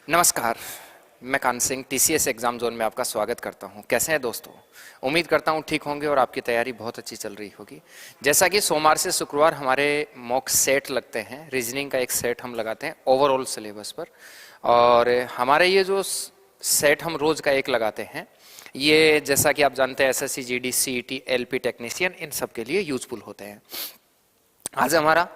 नमस्कार। मैं कान Singh TCS exam zone में आपका स्वागत करता हूं। कैसे हैं दोस्तों? उम्मीद करता हूं ठीक होंगे और आपकी तैयारी बहुत अच्छी चल रही होगी। जैसा कि सोमवार से शुक्रवार हमारे मॉक सेट लगते हैं, रीजनिंग का एक सेट हम लगाते हैं ओवरऑल सिलेबस पर, और हमारे ये जो सेट हम रोज का एक लगाते हैं, ये जैसा कि आप जानते हैं SSC GD CET LP technician इन सब के लिए यूजफुल होते हैं। आज हमारा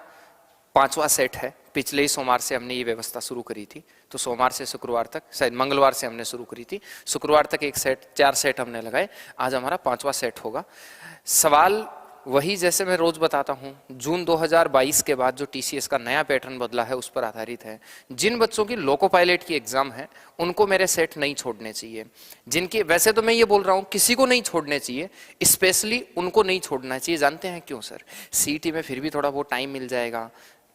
5वां सेट है। पिछले ही सोमवार से हमने ये व्यवस्था शुरू करी थी, तो सोमवार से शुक्रवार तक, शायद मंगलवार से हमने शुरू करी थी, शुक्रवार तक एक सेट, 4 सेट हमने लगाए। आज हमारा 5वां सेट होगा। सवाल वही जैसे मैं रोज बताता हूं, जून 2022 के बाद जो टीसीएस का नया पैटर्न बदला है उस पर आधारित है। जिन बच्चों की लोको पायलट की एग्जाम है उनको मेरे सेट नहीं छोड़ने चाहिए। जिनकी, वैसे तो मैं ये बोल रहा हूं किसी को नहीं छोड़ने चाहिए, स्पेशली उनको नहीं छोड़ना चाहिए। जानते हैं क्यों सर? सीईटी में फिर भी थोड़ा बहुत टाइम मिल जाएगा,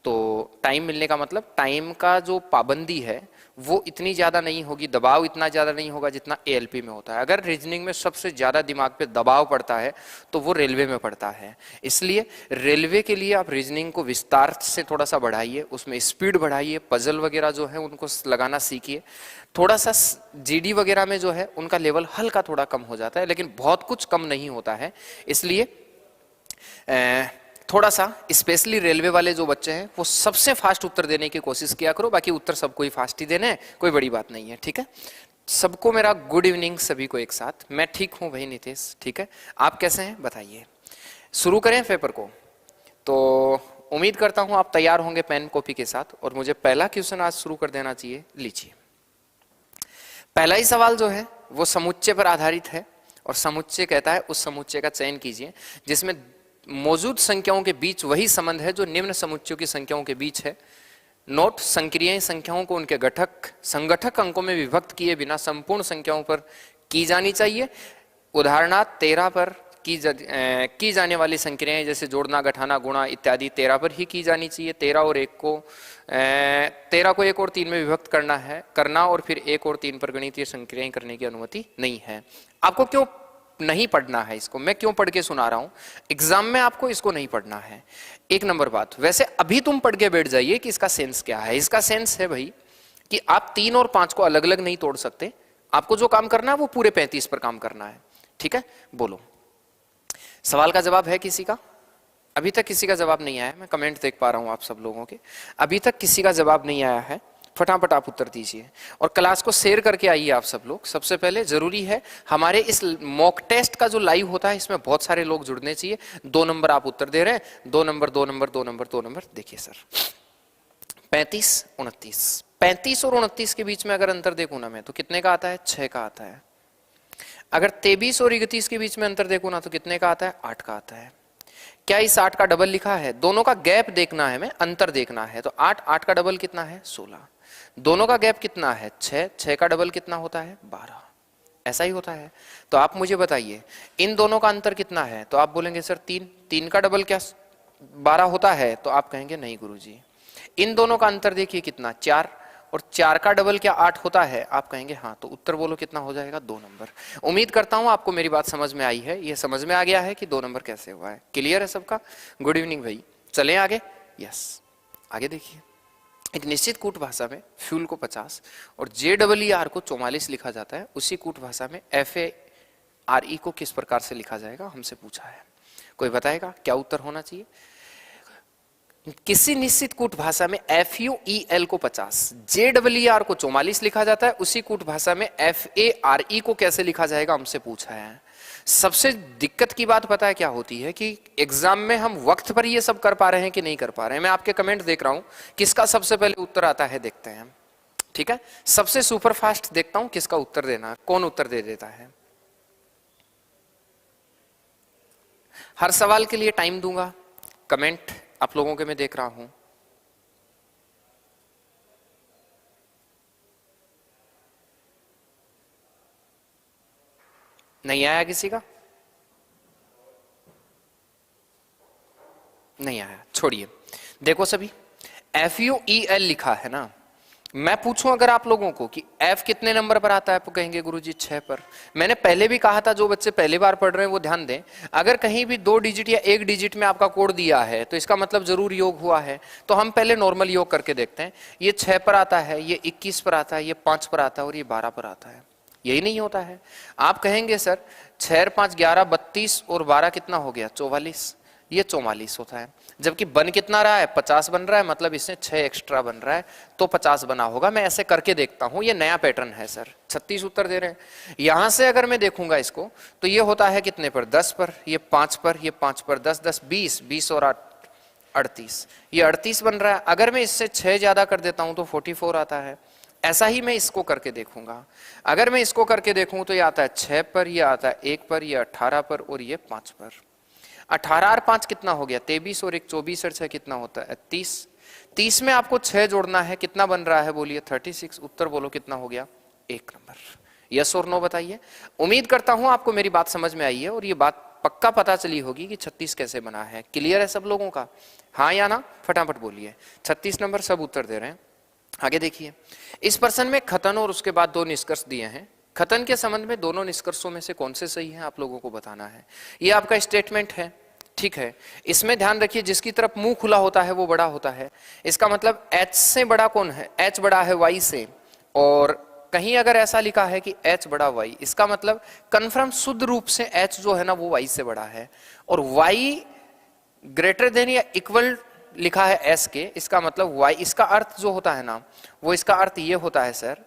तो टाइम मिलने का मतलब टाइम का जो पाबंदी है वो इतनी ज़्यादा नहीं होगी, दबाव इतना ज़्यादा नहीं होगा जितना एएलपी में होता है। अगर रीजनिंग में सबसे ज़्यादा दिमाग पे दबाव पड़ता है तो वो रेलवे में पड़ता है। इसलिए रेलवे के लिए आप रीजनिंग को विस्तार से थोड़ा सा बढ़ाइए, उसमें स्पीड बढ़ाइए, पजल वगैरह जो है उनको लगाना सीखिए। थोड़ा सा जीडी वगैरह में जो है उनका लेवल हल्का थोड़ा कम हो जाता है, लेकिन बहुत कुछ कम नहीं होता है। इसलिए थोड़ा सा स्पेशली रेलवे वाले जो बच्चे हैं वो सबसे फास्ट उत्तर देने की कोशिश किया करो। बाकी उत्तर सबको ही फास्ट ही देने हैं, कोई बड़ी बात नहीं है, ठीक है। सबको मेरा गुड इवनिंग, सभी को एक साथ। मैं ठीक हूं भाई नितेश, ठीक है। आप कैसे हैं बताइए? शुरू करें पेपर को? तो उम्मीद करता हूं आप तैयार होंगे पेन कॉपी के साथ, और मुझे पहला क्वेश्चन आज शुरू कर देना चाहिए। लीजिए, पहला ही सवाल जो है वो समुच्चय पर आधारित है, और समुच्चय कहता है उस समुच्चय का चयन कीजिए जिसमें मौजूद संख्याओं के बीच वही संबंध है जो निम्न समुच्चयों की संख्याओं के बीच है। नोट, संक्रिय संख्याओं को उनके घटक संगठक अंकों में विभक्त किए बिना संपूर्ण संख्याओं पर की जानी चाहिए। उदाहरणार्थ 13 पर की जाने वाली संक्रियाएं जैसे जोड़ना, घटाना, गुणा इत्यादि 13 पर ही की जानी चाहिए। 13 और 1 को 13 को 1 और 3 में विभक्त करना और फिर 1 और 3 पर गणितीय संक्रियाएं करने की अनुमति नहीं है। आपको क्यों नहीं पढ़ना है इसको, मैं क्यों पढ़ के सुना रहा हूं? एग्जाम में आपको इसको नहीं पढ़ना है। एक नंबर बात, वैसे अभी तुम पढ़ के बैठ जाइए कि इसका सेंस क्या है। इसका सेंस है भाई कि आप 3 और 5 को अलग अलग नहीं तोड़ सकते। आपको जो काम करना है वो पूरे 35 पर काम करना है, ठीक है। बोलो, सवाल का जवाब है किसी का? अभी तक किसी का जवाब नहीं आया है। मैं कमेंट देख पा रहा हूं आप सब लोगों के, अभी तक किसी का जवाब नहीं आया है। फटाफट आप उत्तर दीजिए और क्लास को शेयर करके आइए आप सब लोग। सबसे पहले जरूरी है, हमारे इस मॉक टेस्ट का जो लाइव होता है इसमें बहुत सारे लोग जुड़ने चाहिए। 2 नंबर आप उत्तर दे रहे हैं, 2 नंबर 2 नंबर 2 नंबर 2 नंबर। देखिए सर, 35 29, 35 और 29 के बीच में अगर अंतर देखूं ना मैं, तो कितने का आता है? 6 का आता है। अगर 23 और 31 के बीच में अंतर देखूं ना, तो कितने का आता है? 8 का आता है। क्या इस 8 का डबल लिखा है? दोनों का गैप देखना है, मैं अंतर देखना है। तो 8 का डबल कितना है? 16। दोनों का गैप कितना है? 6 का डबल कितना होता है? 12। ऐसा ही होता है। तो आप मुझे बताइए इन दोनों का अंतर कितना है? तो आप बोलेंगे सर 3 का डबल क्या 12 होता है? तो आप कहेंगे नहीं गुरुजी। इन दोनों का अंतर देखिए कितना, 4, और 4 का डबल क्या 8 होता है? आप कहेंगे हाँ। तो उत्तर बोलो कितना हो जाएगा? 2 नंबर। उम्मीद करता हूं आपको मेरी बात समझ में आई है, ये समझ में आ गया है कि 2 नंबर कैसे हुआ है। क्लियर है सबका? गुड इवनिंग भाई। चलें आगे। यस, आगे देखिए। एक निश्चित कूट भाषा में फ्यूल को 50 और JER को 44 लिखा जाता है, उसी कूट भाषा में FARE को किस प्रकार से लिखा जाएगा, हमसे पूछा है। कोई बताएगा क्या उत्तर होना चाहिए? किसी निश्चित कूट भाषा में FUEL को 50, JER को 44 लिखा जाता है, उसी कूट भाषा में FARE को कैसे लिखा जाएगा, हमसे पूछा है। सबसे दिक्कत की बात पता है क्या होती है कि एग्जाम में हम वक्त पर ये सब कर पा रहे हैं कि नहीं कर पा रहे हैं। मैं आपके कमेंट देख रहा हूं, किसका सबसे पहले उत्तर आता है देखते हैं, ठीक है। सबसे सुपर फास्ट देखता हूं किसका उत्तर देना है, कौन उत्तर दे देता है। हर सवाल के लिए टाइम दूंगा। कमेंट आप लोगों के मैं देख रहा हूं। नहीं आया किसी का? नहीं आया, छोड़िए। देखो सभी, FUEL लिखा है ना, मैं पूछूं अगर आप लोगों को कि f कितने नंबर पर आता है, आप कहेंगे गुरुजी 6 पर। मैंने पहले भी कहा था, जो बच्चे पहली बार पढ़ रहे हैं वो ध्यान दें, अगर कहीं भी 2 डिजिट या 1 डिजिट में आपका कोड दिया है तो इसका मतलब जरूर योग हुआ है। तो हम पहले नॉर्मल योग करके देखते हैं। ये 6 पर आता है, ये 21 पर आता है, ये 5 पर आता है और ये 12 पर आता है। यही नहीं होता है। आप कहेंगे सर 6 5 11 32 और 12 कितना हो गया 44, ये 44 होता है। जबकि बन कितना रहा है 50 बन रहा है, मतलब इससे 6 एक्स्ट्रा बन रहा है तो 50 बना होगा। मैं ऐसे करके देखता हूं, ये नया पैटर्न है सर। 36 उत्तर दे रहे हैं। यहां से अगर मैं देखूंगा इसको तो ये होता है कितने पर 10 पर, ये 5 पर, ये 5 पर 10 10 20 20 और 8 38, ये 38 बन रहा है। अगर मैं इससे 6 ज्यादा कर देता हूं तो 44 आता है। ऐसा ही मैं इसको करके देखूंगा। अगर मैं इसको करके देखूं तो ये आता है 6 पर, ये आता है 1 पर, ये 18 पर और ये 5 पर। 18 और 5 कितना हो गया 23 और 1 24 और 6 कितना होता है 30। 30 में आपको 6 जोड़ना है, कितना बन रहा है बोलिए 36। उत्तर बोलो कितना हो गया 1 नंबर। यस और नो बताइए। उम्मीद करता हूं आपको मेरी बात समझ में आई है और ये बात पक्का पता चली होगी कि 36 कैसे बना है। क्लियर है सब लोगों का? हाँ या ना फटाफट बोलिए। 36 नंबर सब उत्तर दे रहे हैं। आगे देखिए, इस प्रश्न में कथन और उसके बाद 2 निष्कर्ष दिए हैं। कथन के संबंध में दोनों निष्कर्षों में से कौन से सही हैं आप लोगों को बताना है। ये आपका स्टेटमेंट है, ठीक है। इसमें ध्यान रखिए, जिसकी तरफ मुंह खुला होता है वो बड़ा होता है। इसका मतलब h से बड़ा कौन है, h बड़ा है y से। और कहीं अगर ऐसा लिखा है कि h बड़ा y, इसका मतलब कन्फर्म शुद्ध रूप से h जो है ना वो y से बड़ा है। और y ग्रेटर देन या इक्वल लिखा है s के, इसका मतलब y, इसका अर्थ जो होता है ना वो, इसका अर्थ ये होता है सर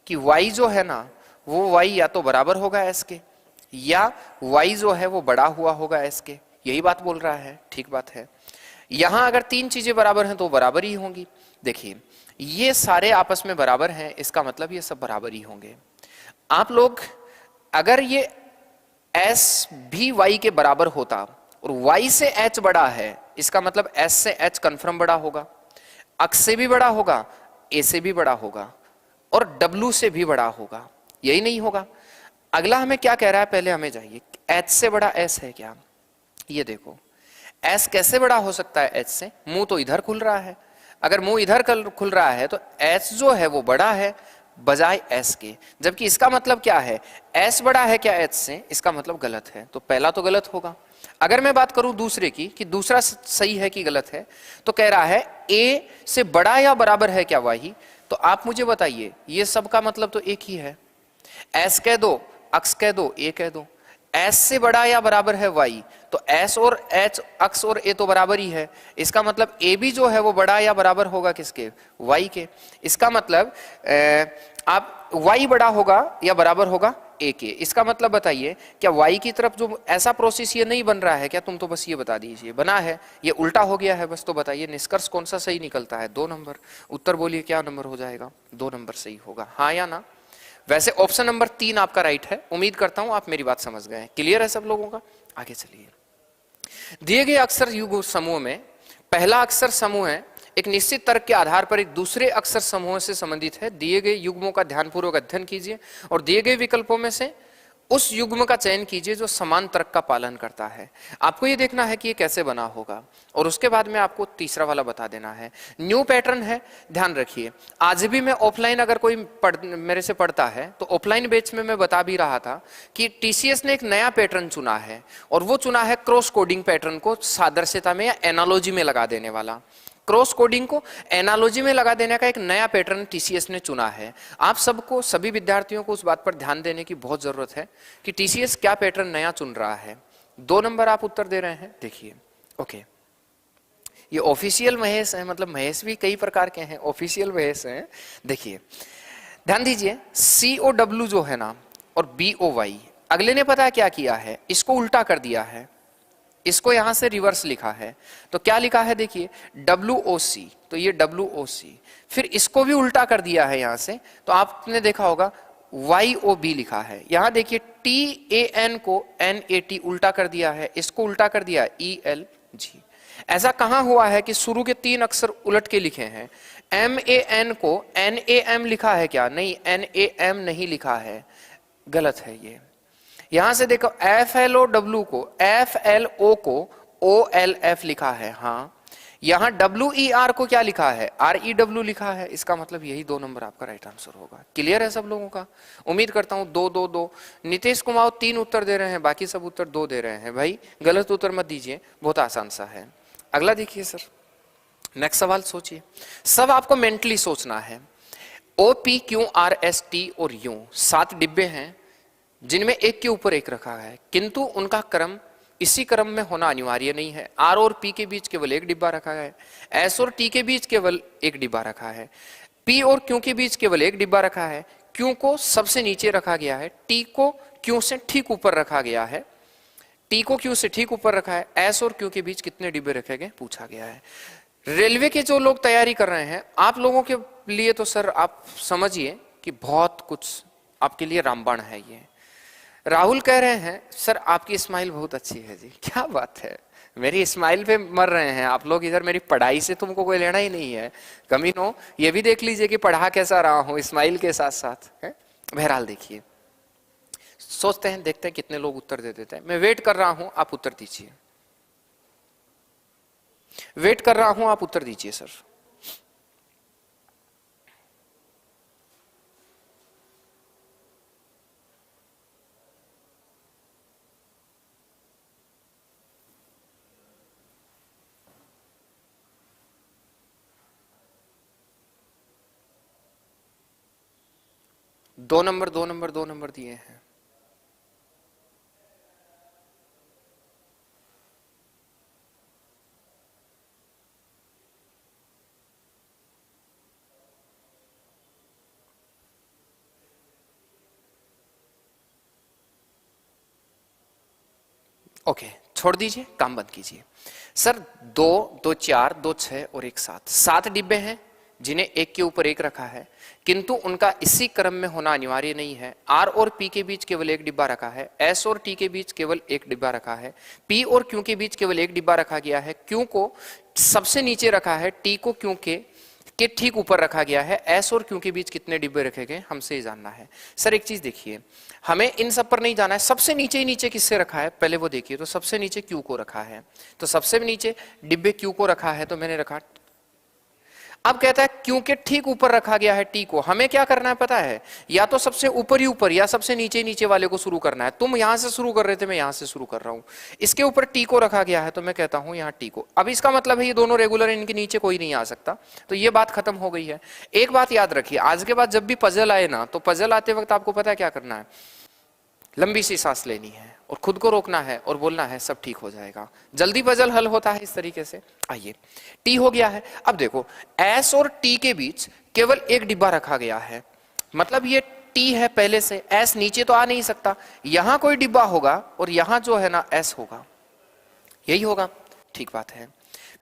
कि y जो है ना वो y या तो बराबर होगा s के, या y जो है वो बड़ा हुआ होगा s के। यही बात बोल रहा है, ठीक बात है। यहां अगर 3 चीजें बराबर हैं तो बराबर ही होंगी। देखिए ये सारे आपस में बराबर हैं, इसका मतलब ये सब बराबर ही होंगे। आप लोग अगर ये s भी y के बराबर होता और y से h बड़ा है, इसका मतलब s से h कन्फर्म बड़ा होगा, x से भी बड़ा होगा, a से भी बड़ा होगा और w से भी बड़ा होगा। यही नहीं होगा। अगला हमें क्या कह रहा है, पहले हमें जाइए h से बड़ा s है क्या। ये देखो s कैसे बड़ा हो सकता है h से, मुंह तो इधर खुल रहा है। अगर मुंह इधर खुल रहा है तो s जो है वो बड़ा है बजाय s के, जबकि इसका मतलब क्या है s बड़ा है क्या h से, इसका मतलब गलत है। तो पहला तो गलत होगा। अगर मैं बात करूं दूसरे की कि दूसरा सही है कि गलत है, तो कह रहा है a से बड़ा या बराबर है क्या y। तो आप मुझे बताइए, ये सब का मतलब तो एक ही है। s कह दो, x कह दो, a कह दो। s से बड़ा या बराबर है y, तो s और h, x और a तो बराबर ही है। इसका मतलब a भी जो है वो बड़ा या बराबर होगा किसके, y के। इसका मतलब आप y बड़ा होगा या बराबर होगा a के। इसका मतलब बताइए क्या y की तरफ जो ऐसा प्रोसेस ये नहीं बन रहा है क्या, तुम तो बस ये बता दीजिए बना है, ये उल्टा हो गया है बस। तो बताइए निष्कर्ष कौन सा सही निकलता है, 2 नंबर। उत्तर बोलिए क्या नंबर हो जाएगा, 2 नंबर सही होगा, हाँ या ना। वैसे ऑप्शन नंबर 3 आपका राइट है। उम्मीद करता हूं आप मेरी बात समझ गए। क्लियर है सब लोगों का? आगे चलिए। दिए गए अक्षर युग्म समूह में पहला अक्षर समूह है एक निश्चित तर्क के आधार पर एक दूसरे अक्षर समूह से संबंधित है। दिए गए युग्मों का ध्यानपूर्वक अध्ययन कीजिए और दिए गए विकल्पों में से उस युग्म का चयन कीजिए जो समान तर्क का पालन करता है। आपको ये देखना है कि ये कैसे बना होगा और उसके बाद में आपको तीसरा वाला बता देना है। न्यू पैटर्न है, ध्यान रखिए। आज भी मैं ऑफलाइन अगर कोई मेरे से पढ़ता है तो ऑफलाइन बैच में मैं बता भी रहा था कि टीसीएस ने एक नया पैटर्न चुना है और वो चुना है क्रॉस कोडिंग पैटर्न को सादृश्यता में या एनालॉजी में लगा देने वाला। क्रॉस कोडिंग को एनालॉजी में लगा देने का एक नया पैटर्न टीसीएस ने चुना है। आप सबको, सभी विद्यार्थियों को उस बात पर ध्यान देने की बहुत जरूरत है कि टीसीएस क्या पैटर्न नया चुन रहा है। 2 नंबर आप उत्तर दे रहे हैं। देखिए ओके, ये ऑफिशियल महेश है, मतलब महेश भी कई प्रकार के हैं, ऑफिशियल महेश हैं। देखिए ध्यान दीजिए, COW जो है ना और BOY, अगले ने पता क्या किया है, इसको उल्टा कर दिया है, इसको यहां से रिवर्स लिखा है। तो क्या लिखा है देखिए WOC, तो ये WOC, फिर इसको भी उल्टा कर दिया है यहां से, तो आपने देखा होगा YOB लिखा है। यहां देखिए TAN को NAT उल्टा कर दिया है, इसको उल्टा कर दिया ELG। ऐसा कहां हुआ है कि शुरू के 3 अक्षर उलट के लिखे हैं। MAN को NAM लिखा है क्या, नहीं, NAM नहीं लिखा है, गलत है ये। यहां से देखो FLOW को FLO को OLF लिखा है, हाँ। यहां WER को क्या लिखा है, REW लिखा है, इसका मतलब यही 2 नंबर आपका राइट आंसर होगा। क्लियर है सब लोगों का? उम्मीद करता हूं 2 2 2। नितेश कुमार 3 उत्तर दे रहे हैं, बाकी सब उत्तर 2 दे रहे हैं। भाई गलत उत्तर मत दीजिए, बहुत आसान सा है। अगला देखिए सर, नेक्स्ट सवाल सोचिए, सब आपको मेंटली सोचना है। OPQRST और U 7 डिब्बे हैं जिनमें एक के ऊपर एक रखा है, किंतु उनका क्रम इसी क्रम में होना अनिवार्य नहीं है। R और P के बीच केवल एक डिब्बा रखा है, S और T के बीच केवल एक डिब्बा रखा है, P और Q के बीच केवल एक डिब्बा रखा है, Q को सबसे नीचे रखा गया है, T को Q से ठीक ऊपर रखा गया है, T को Q से ठीक ऊपर रखा है, S और Q के बीच कितने डिब्बे रखे गए पूछा गया है। रेलवे के जो लोग तैयारी कर रहे हैं, आप लोगों के लिए तो सर आप समझिए कि बहुत कुछ आपके लिए रामबाण है ये। राहुल कह रहे हैं सर आपकी स्माइल बहुत अच्छी है जी। क्या बात है, मेरी स्माइल पे मर रहे हैं आप लोग, इधर मेरी पढ़ाई से तुमको कोई लेना ही नहीं है। कमीनो ये भी देख लीजिए कि पढ़ा कैसा रहा हूं स्माइल के साथ साथ है। बहरहाल देखिए, सोचते हैं, देखते हैं कितने लोग उत्तर दे देते हैं। मैं वेट कर रहा हूं, आप उत्तर दीजिए। वेट कर रहा हूं, आप उत्तर दीजिए सर। दो नंबर दिए हैं। ओके, छोड़ दीजिए, काम बंद कीजिए। सर 2 2 4 2 6 और 1 7, 7 डिब्बे हैं जिन्हें एक के ऊपर एक रखा है, किंतु उनका इसी क्रम में होना अनिवार्य नहीं है। R और P के बीच केवल एक डिब्बा रखा है, S और T के बीच केवल एक डिब्बा रखा है, P और Q के बीच केवल एक डिब्बा रखा गया है, Q को सबसे नीचे रखा है, T को Q के ठीक ऊपर रखा गया है, S और Q के बीच कितने डिब्बे रखे गए हमसे ये जानना है। सर एक चीज देखिए, हमें इन सब पर नहीं जाना है, सबसे नीचे ही नीचे किससे रखा है पहले वो देखिए। तो सबसे नीचे Q को रखा है, तो सबसे नीचे डिब्बे Q को रखा है, तो मैंने रखा। अब कहता है क्योंकि ठीक ऊपर रखा गया है T को, हमें क्या करना है पता है, या तो सबसे ऊपर ही ऊपर या सबसे नीचे नीचे वाले को शुरू करना है। तुम यहां से शुरू कर रहे थे, मैं यहां से शुरू कर रहा हूं। इसके ऊपर T को रखा गया है, तो मैं कहता हूं यहां T को। अब इसका मतलब है ये दोनों रेगुलर, इनके नीचे कोई नहीं आ सकता, तो ये बात खत्म हो गई है। एक बात याद रखिए, आज के बाद जब भी पजल आए ना, तो पजल आते वक्त आपको पता है क्या करना है, लंबी सी सांस लेनी है और खुद को रोकना है और बोलना है सब ठीक हो जाएगा। जल्दी पजल हल होता है इस तरीके से। आइए, टी हो गया है। अब देखो, एस और टी के बीच केवल एक डिब्बा रखा गया है, मतलब ये टी है पहले से, एस नीचे तो आ नहीं सकता, यहां कोई डिब्बा होगा और यहां जो है ना एस होगा, यही होगा, ठीक बात है।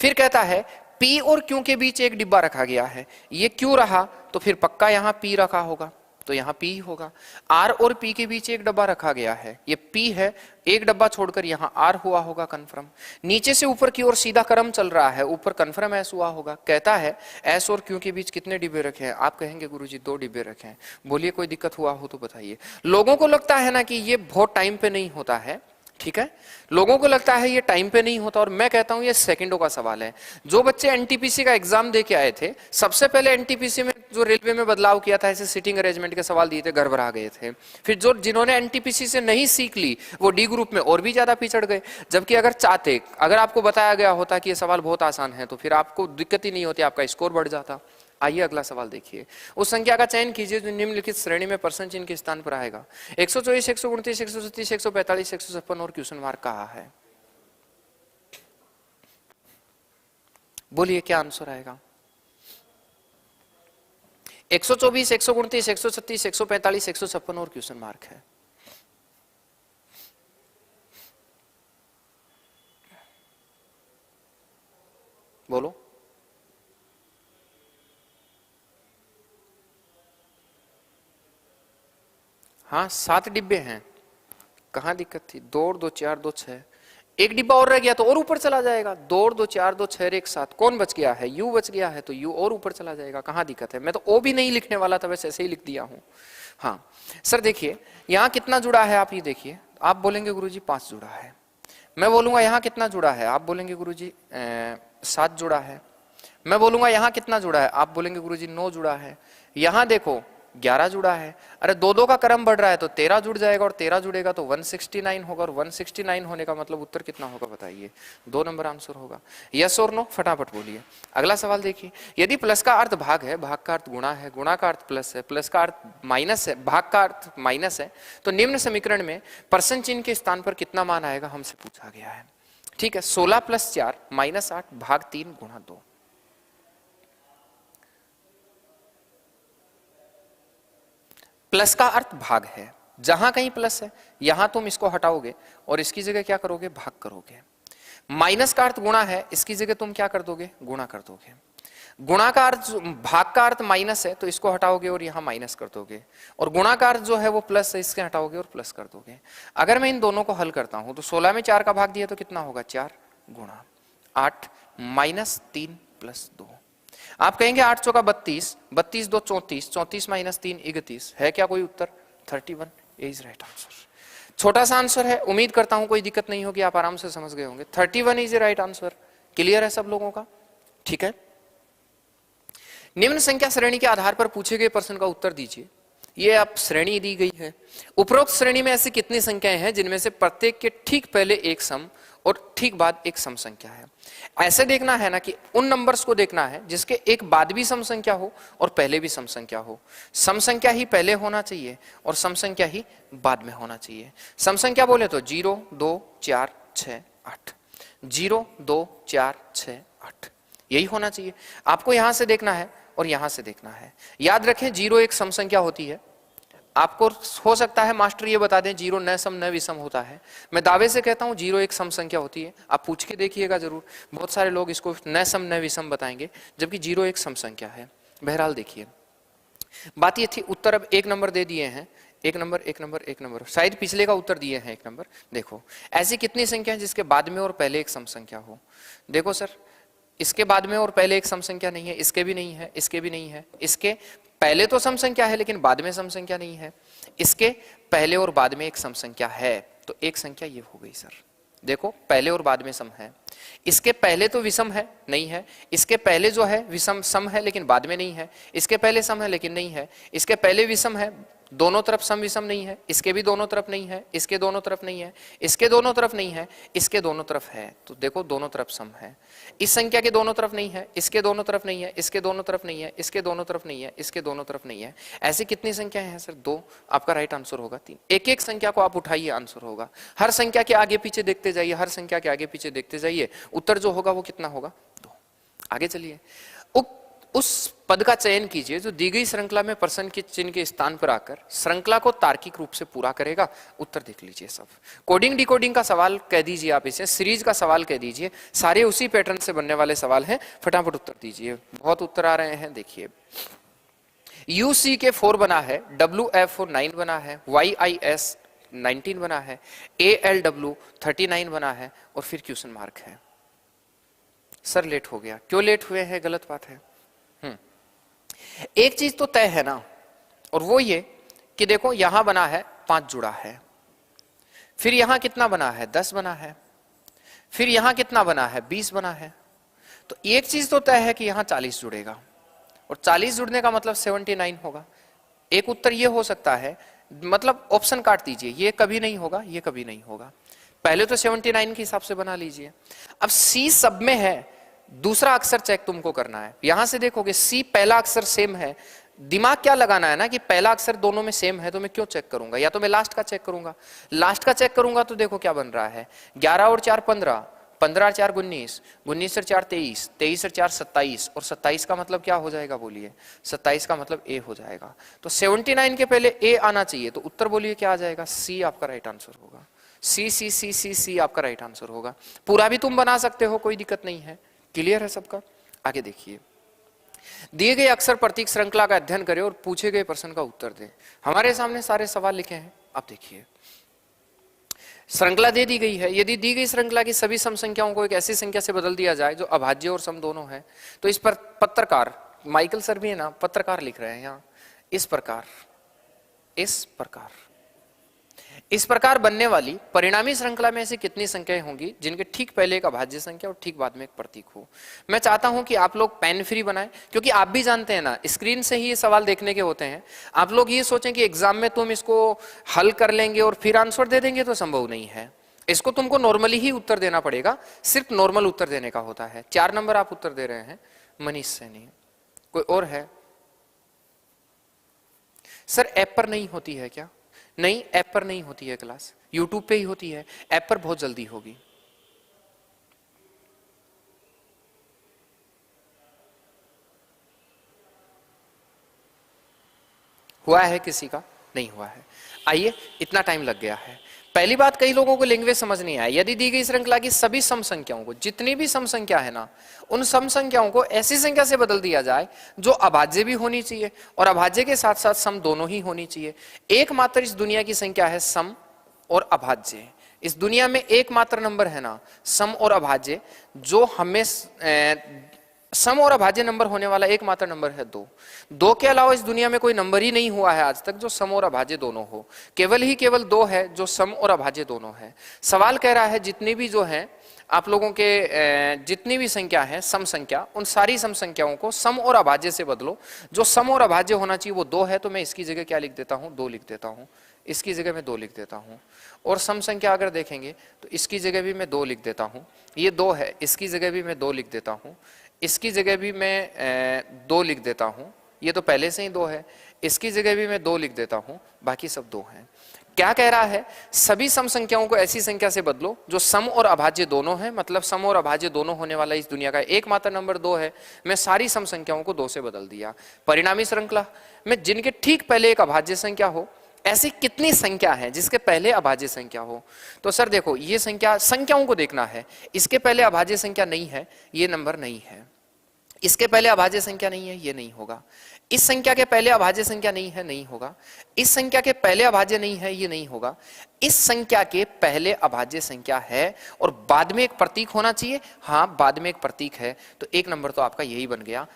फिर कहता है पी और क्यू के बीच एक डिब्बा रखा गया है, ये क्यू रहा तो फिर पक्का यहां पी रखा होगा, तो यहां P होगा। R और P के बीच एक डब्बा रखा गया है, ये P है, एक डब्बा छोड़कर यहां R हुआ होगा कन्फर्म। नीचे से ऊपर की ओर सीधा क्रम चल रहा है, ऊपर कन्फर्म S हुआ होगा। कहता है S और Q के बीच कितने डिब्बे रखे हैं, आप कहेंगे गुरुजी 2 डिब्बे रखे हैं। बोलिए कोई दिक्कत हुआ हो तो बताइए। लोगों को लगता है ना कि ये बहुत टाइम पे नहीं होता है, ठीक है, लोगों को लगता है ये टाइम पे नहीं होता, और मैं कहता हूं ये सेकंडों का सवाल है। जो बच्चे एनटीपीसी का एग्जाम दे के आए थे, सबसे पहले एनटीपीसी में जो रेलवे में बदलाव किया था, ऐसे सीटिंग अरेंजमेंट के सवाल दिए थे, गड़बड़ा गए थे। फिर जो जिन्होंने एनटीपीसी से नहीं सीख ली वो डी ग्रुप में और भी ज्यादा पिछड़ गए। जबकि अगर आपको बताया गया होता कि ये सवाल बहुत आसान है, तो फिर आपको दिक्कत ही नहीं होती, आपका स्कोर बढ़ जाता। आइए अगला सवाल देखिए, उस संख्या का चयन कीजिए जो निम्नलिखित श्रेणी में परसेंट चिन्ह के स्थान पर आएगा। 124, 129, 137, 145, 156 और क्वेश्चन मार्क कहा है। बोलिए क्या आंसर आएगा। 124, 129, 136, 145, 156 और क्वेश्चन मार्क है। बोलो। हाँ 7 डिब्बे हैं, कहां दिक्कत थी। 2 2 4 2 6, एक डिब्बा और रह गया तो और ऊपर चला जाएगा। 2 2 4 2 6 1 7, कौन बच गया है, यू बच गया है, तो यू और ऊपर चला जाएगा, कहां दिक्कत है। मैं तो ओ भी नहीं लिखने वाला था, वैसे ऐसे ही लिख दिया हूं। हाँ सर देखिए यहां कितना जुड़ा है, आप ये देखिए। आप बोलेंगे गुरुजी 5 जुड़ा है, मैं बोलूंगा यहां कितना जुड़ा है, आप बोलेंगे गुरुजी 7 जुड़ा है। मैं बोलूंगा यहां कितना जुड़ा है, आप बोलेंगे गुरुजी 9 जुड़ा है। यहां देखो 11 जुड़ा है। अरे दो दो का क्रम बढ़ रहा है तो 13 जुड़ जाएगा, और 13 जुड़ेगा तो 169 होगा, और 169 होने का मतलब उत्तर कितना होगा बताइए? 2 नंबर आंसर होगा। यस और नो फटाफट बोलिए। अगला सवाल देखिए, यदि प्लस का अर्थ भाग है, भाग का अर्थ गुणा है, गुणा का अर्थ प्लस है, प्लस का अर्थ माइनस है, भाग का अर्थ माइनस है, तो निम्न समीकरण में परसेंट चिन्ह के स्थान पर कितना मान आएगा हमसे पूछा गया है। ठीक है, 16 + 4 -8 भाग 3 गुणा 2। प्लस का अर्थ भाग है, जहां कहीं प्लस है यहां तुम इसको हटाओगे और इसकी जगह क्या करोगे? भाग करोगे। माइनस का अर्थ गुणा है, इसकी जगह तुम क्या कर दोगे? गुणा कर दोगे। गुणा का अर्थ, भाग का अर्थ माइनस है तो इसको हटाओगे और यहां माइनस कर दोगे, और गुणा का अर्थ जो है वो प्लस है, इसके हटाओगे और प्लस कर दोगे। अगर मैं इन दोनों को हल करता हूं तो 16 में 4 का भाग दिया तो कितना होगा? 4 गुणा 8 -3 + 2। आप कहेंगे 8 चौका 32, 32 2 34, 34 - 3 31, है क्या कोई उत्तर? 31 इज राइट आंसर। छोटा सा आंसर है, उम्मीद करता हूं कोई दिक्कत नहीं होगी, आप आराम से समझ गए होंगे। 31 इज राइट आंसर। क्लियर है सब लोगों का? ठीक है, निम्न संख्या श्रेणी के आधार पर पूछे गए प्रश्न का उत्तर दीजिए। ये आप श्रेणी दी गई है, उपरोक्त श्रेणी में ऐसी कितनी संख्याएं हैं जिनमें से प्रत्येक के ठीक पहले एक सम और ठीक बाद एक सम संख्या है। ऐसे देखना है ना कि उन नंबर्स को देखना है जिसके एक बाद भी सम संख्या हो और पहले भी सम संख्या हो। सम संख्या ही पहले होना चाहिए और सम संख्या ही बाद में होना चाहिए। सम संख्या बोले तो 0 2 4 6 8, 0 2 4 6 8, यही होना चाहिए। आपको यहां से देखना है और यहां से देखना है। याद रखें 0 एक सम संख्या होती है। आपको हो सकता है मास्टर ये बता दें 0 न सम न विषम होता है, मैं दावे से कहता हूं 0 एक सम संख्या होती है। आप पूछ के देखिएगा जरूर, बहुत सारे लोग इसको न सम न विषम बताएंगे जबकि 0 एक सम संख्या है। बहरहाल देखिए, बात ये थी, उत्तर अब 1 नंबर दे दिए हैं, 1 नंबर 1 नंबर 1 नंबर, शायद पिछले का उत्तर दिए हैं 1 नंबर। देखो ऐसी कितनी संख्या है जिसके बाद में और पहले एक सम संख्या हो? देखो सर, इसके बाद में और पहले एक सम संख्या नहीं है, इसके भी नहीं है, इसके भी नहीं है, इसके पहले तो सम संख्या है लेकिन बाद में सम संख्या नहीं है, इसके पहले और बाद में एक सम संख्या है, तो एक संख्या ये हो गई सर। देखो पहले और बाद में सम है, इसके पहले तो विषम है, नहीं है, इसके पहले जो है विषम सम है लेकिन बाद में नहीं है, इसके पहले सम है लेकिन नहीं है, इसके पहले विषम है, दोनों तरफ सम विषम नहीं है, इसके भी दोनों तरफ नहीं है, इसके दोनों तरफ नहीं है, इसके दोनों तरफ नहीं है, इसके दोनों तरफ है, तो देखो दोनों तरफ सम है। इस संख्या के दोनों तरफ नहीं है, इसके दोनों तरफ नहीं है, इसके दोनों तरफ नहीं है, इसके दोनों तरफ नहीं है, इसके दोनों तरफ नहीं है। ऐसी कितनी संख्या है सर? 2। आपका राइट आंसर होगा 3। एक एक संख्या को आप उठाइए, आंसर होगा। हर संख्या के आगे पीछे देखते जाइए, हर संख्या के आगे पीछे देखते जाइए, उत्तर जो होगा वो कितना होगा? 2। आगे चलिए, उस पद का चयन कीजिए जो दी गई श्रृंखला में प्रश्न के चिन्ह के स्थान पर आकर श्रृंखला को तार्किक रूप से पूरा करेगा। उत्तर देख लीजिए सब। कोडिंग डिकोडिंग का सवाल कह दीजिए, आप इसे सीरीज का सवाल कह दीजिए, सारे उसी पैटर्न से बनने वाले सवाल हैं, फटाफट उत्तर दीजिए। बहुत उत्तर आ रहे हैं, देखिए। UC के 4 बना है, WF 9 बना है, YIS 19 बना है, ALW 39 बना है, और फिर क्वेश्चन मार्क है। सर लेट हो गया, क्यों लेट हुए हैं? गलत बात है। एक चीज तो तय है ना, और वो ये कि देखो यहां बना है 5 जुड़ा है, फिर यहां कितना बना है? 10 बना है, फिर यहां कितना बना है? 20 बना है। तो एक चीज तो तय है कि यहां 40 जुड़ेगा, और 40 जुड़ने का मतलब 79 होगा। एक उत्तर ये हो सकता है, मतलब ऑप्शन काट दीजिए, ये कभी नहीं होगा, ये कभी नहीं होगा। पहले तो 79 के हिसाब से बना लीजिए। अब C सब में है, दूसरा अक्षर चेक तुमको करना है। यहां से देखोगे C पहला अक्षर सेम है, दिमाग क्या लगाना है ना कि पहला अक्षर दोनों में सेम है, तो मैं क्यों चेक करूंगा? या तो मैं लास्ट का चेक करूंगा। लास्ट का चेक करूंगा तो देखो क्या बन रहा है, 11 और 4 15, 15 और 4 19, 19 और 4 23, 23 और 4 27, और 27 का मतलब क्या हो जाएगा बोलिए? 27 का मतलब A हो जाएगा। तो 79 के पहले A आना चाहिए, तो उत्तर बोलिए क्या आ जाएगा? C आपका राइट आंसर होगा। C आपका राइट आंसर होगा। पूरा भी तुम बना सकते हो, कोई दिक्कत नहीं है। क्लियर है सबका? आगे देखिए, दिए गए अक्षर प्रतीक श्रृंखला का अध्ययन करें और पूछे गए प्रश्न का उत्तर दें। हमारे सामने सारे सवाल लिखे हैं, आप देखिए। श्रृंखला दे दी गई है, यदि दी गई श्रृंखला की सभी सम संख्याओं को एक ऐसी संख्या से बदल दिया जाए जो अभाज्य और सम दोनों है, तो इस पर पत्रकार माइकल सर भी है ना, पत्रकार लिख रहे हैं यहाँ, इस प्रकार इस प्रकार बनने वाली परिणामी श्रृंखला में ऐसी कितनी संख्याएं होंगी जिनके ठीक पहले एक अभाज्य संख्या और ठीक बाद में एक प्रतीक हो। मैं चाहता हूं कि आप लोग पेन फ्री बनाएं, क्योंकि आप भी जानते हैं ना, स्क्रीन से ही ये सवाल देखने के होते हैं। आप लोग ये सोचें कि एग्जाम में तुम इसको हल कर लेंगे और फिर आंसर दे देंगे, तो संभव नहीं है। इसको तुमको नॉर्मली ही उत्तर देना पड़ेगा, सिर्फ नॉर्मल उत्तर देने का होता है। 4 नंबर आप उत्तर दे रहे हैं मनीष सैनी। कोई और है? सर ऐप पर नहीं होती है क्या? नहीं, ऐप पर नहीं होती है क्लास, यूट्यूब पे ही होती है। ऐप पर बहुत जल्दी होगी। हुआ है किसी का? नहीं हुआ है। आइए, इतना टाइम लग गया है। पहली बात, कई लोगों को लैंग्वेज समझ नहीं आया। यदि दी गई श्रृंखला की सभी सम संख्याओं को, जितनी भी सम संख्या है ना, उन सम संख्याओं को ऐसी संख्या से बदल दिया जाए जो अभाज्य भी होनी चाहिए और अभाज्य के साथ साथ सम दोनों ही होनी चाहिए। एकमात्र इस दुनिया की संख्या है सम और अभाज्य। इस दुनिया में एकमात्र नंबर है ना सम और अभाज्य, जो हमें सम और अभाज्य नंबर होने वाला एकमात्र नंबर है 2। 2 के अलावा इस दुनिया में कोई नंबर ही नहीं हुआ है आज तक जो सम और अभाज्य दोनों हो। केवल 2 है जो सम और अभाज्य दोनों है। सवाल कह रहा है जितनी भी जो है आप लोगों के जितनी भी संख्या है सम संख्या, उन सारी सम संख्याओं को सम और अभाज्य से बदलो। जो सम और अभाज्य होना चाहिए वो 2 है, तो मैं इसकी जगह क्या लिख देता हूं? 2 लिख देता हूं। इसकी जगह मैं 2 लिख देता हूं। और सम संख्या अगर देखेंगे तो इसकी जगह भी मैं 2 लिख देता हूं। ये 2 है, इसकी जगह भी मैं 2 लिख देता हूं। इसकी जगह भी मैं 2 लिख देता हूं। ये तो पहले से ही 2 है। इसकी जगह भी मैं 2 लिख देता हूं। बाकी सब 2 हैं। क्या कह रहा है? सभी सम संख्याओं को ऐसी संख्या से बदलो जो सम और अभाज्य दोनों है, मतलब सम और अभाज्य दोनों होने वाला इस दुनिया का एकमात्र नंबर 2 है। मैं सारी सम संख्याओं को 2 से बदल दिया। परिणामी श्रृंखला में जिनके ठीक पहले एक अभाज्य संख्या हो, ऐसी कितनी संख्या है जिसके पहले अभाज्य संख्या हो? तो सर देखो, ये संख्याओं को देखना है। इसके पहले अभाज्य संख्या नहीं है, ये नंबर नहीं है। इसके पहले अभाज्य संख्या नहीं है, ये नहीं होगा। इस संख्या के पहले अभाज्य संख्या नहीं है, नहीं होगा। इस संख्या के पहले अभाज्य नहीं है, ये नहीं होगा। इस संख्या के पहले अभाज्य संख्या है और बाद में एक प्रतीक होना चाहिए। हाँ, बाद में एक प्रतीक है, तो एक नंबर तो आपका यही बन गया।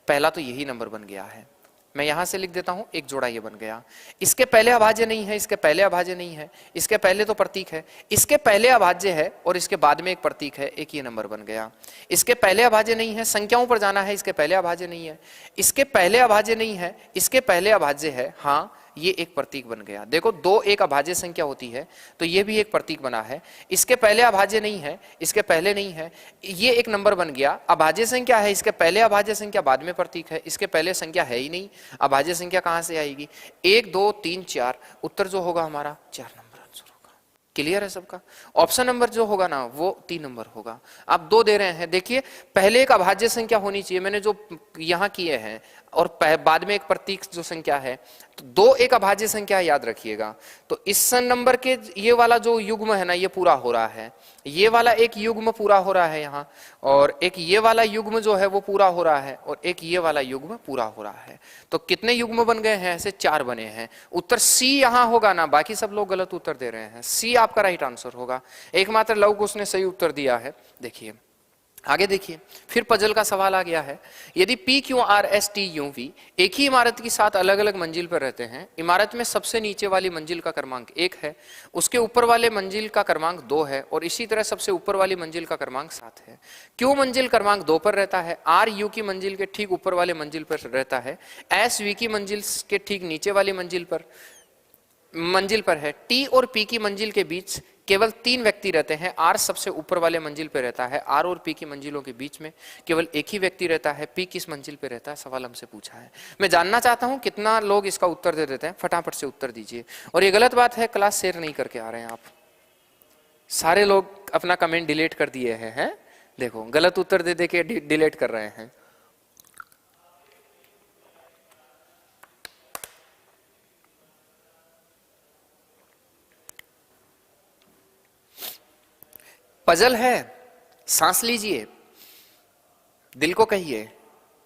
पहला तो यही नंबर बन गया है। मैं यहां से लिख देता हूं, एक जोड़ा ये बन गया। इसके पहले अभाज्य नहीं है, इसके पहले अभाज्य नहीं है, इसके पहले तो प्रतीक है। इसके पहले अभाज्य है और इसके बाद में एक प्रतीक है, एक ये नंबर बन गया। इसके पहले अभाज्य नहीं है, संख्याओं पर जाना है, इसके पहले अभाज्य नहीं है। इसके पहले अभाज्य नहीं है, इसके पहले अभाज्य है। हाँ, ये एक प्रतीक बन गया। देखो, 2 एक अभाज्य संख्या होती है तो ये भी एक प्रतीक बना है। इसके पहले अभाज्य नहीं है, इसके पहले नहीं है, ये एक नंबर बन गया। अभाज्य संख्या है, इसके पहले अभाज्य संख्या, बाद में प्रतीक है। इसके पहले संख्या है ही नहीं, अभाज्य संख्या कहां से आएगी? 1 2 3 4, उत्तर जो होगा हमारा 4 नंबर आंसर होगा। क्लियर है सबका? ऑप्शन नंबर जो होगा ना वो 3 नंबर होगा। आप 2 दे रहे हैं। देखिए, पहले एक अभाज्य संख्या होनी चाहिए, मैंने जो यहां किए हैं, और बाद में एक प्रतीक जो संख्या है, तो 2 एक अभाज्य संख्या है, याद रखिएगा। तो इस नंबर के ये वाला जो युग्म है ना, ये पूरा हो रहा है। ये वाला एक युग्म पूरा हो रहा है यहाँ, और एक ये वाला युग्म जो है वो पूरा हो रहा है, और एक ये वाला युग्म पूरा हो रहा है। तो कितने युग्म बन गए हैं? ऐसे 4 बने हैं। उत्तर सी यहाँ होगा ना, बाकी सब लोग गलत उत्तर दे रहे हैं। सी आपका राइट आंसर होगा। एकमात्र लव कुश ने सही उत्तर दिया है। देखिए आगे, देखिए फिर पजल का सवाल आ गया है। यदि P Q R S T U V एक ही इमारत की 7 अलग अलग मंजिल पर रहते हैं, इमारत में सबसे नीचे वाली मंजिल का क्रमांक 1 है, उसके ऊपर वाले मंजिल का क्रमांक 2 है, और इसी तरह सबसे ऊपर वाली मंजिल का क्रमांक 7 है। Q मंजिल क्रमांक 2 पर रहता है, R U की मंजिल के ठीक ऊपर वाले मंजिल पर रहता है, S V की मंजिल के ठीक नीचे वाली मंजिल पर है। T और P की मंजिल के बीच केवल 3 व्यक्ति रहते हैं। R सबसे ऊपर वाले मंजिल पे रहता है। R और P की मंजिलों के बीच में केवल एक ही व्यक्ति रहता है। P किस मंजिल पे रहता है? सवाल हमसे पूछा है। मैं जानना चाहता हूं कितना लोग इसका उत्तर दे देते हैं। फटाफट से उत्तर दीजिए। और ये गलत बात है, क्लास शेयर नहीं करके आ रहे हैं आप। सारे लोग अपना कमेंट डिलीट कर दिए हैं। देखो, गलत उत्तर दे दे के डिलीट कर रहे हैं। पजल है, सांस लीजिए, दिल को कहिए,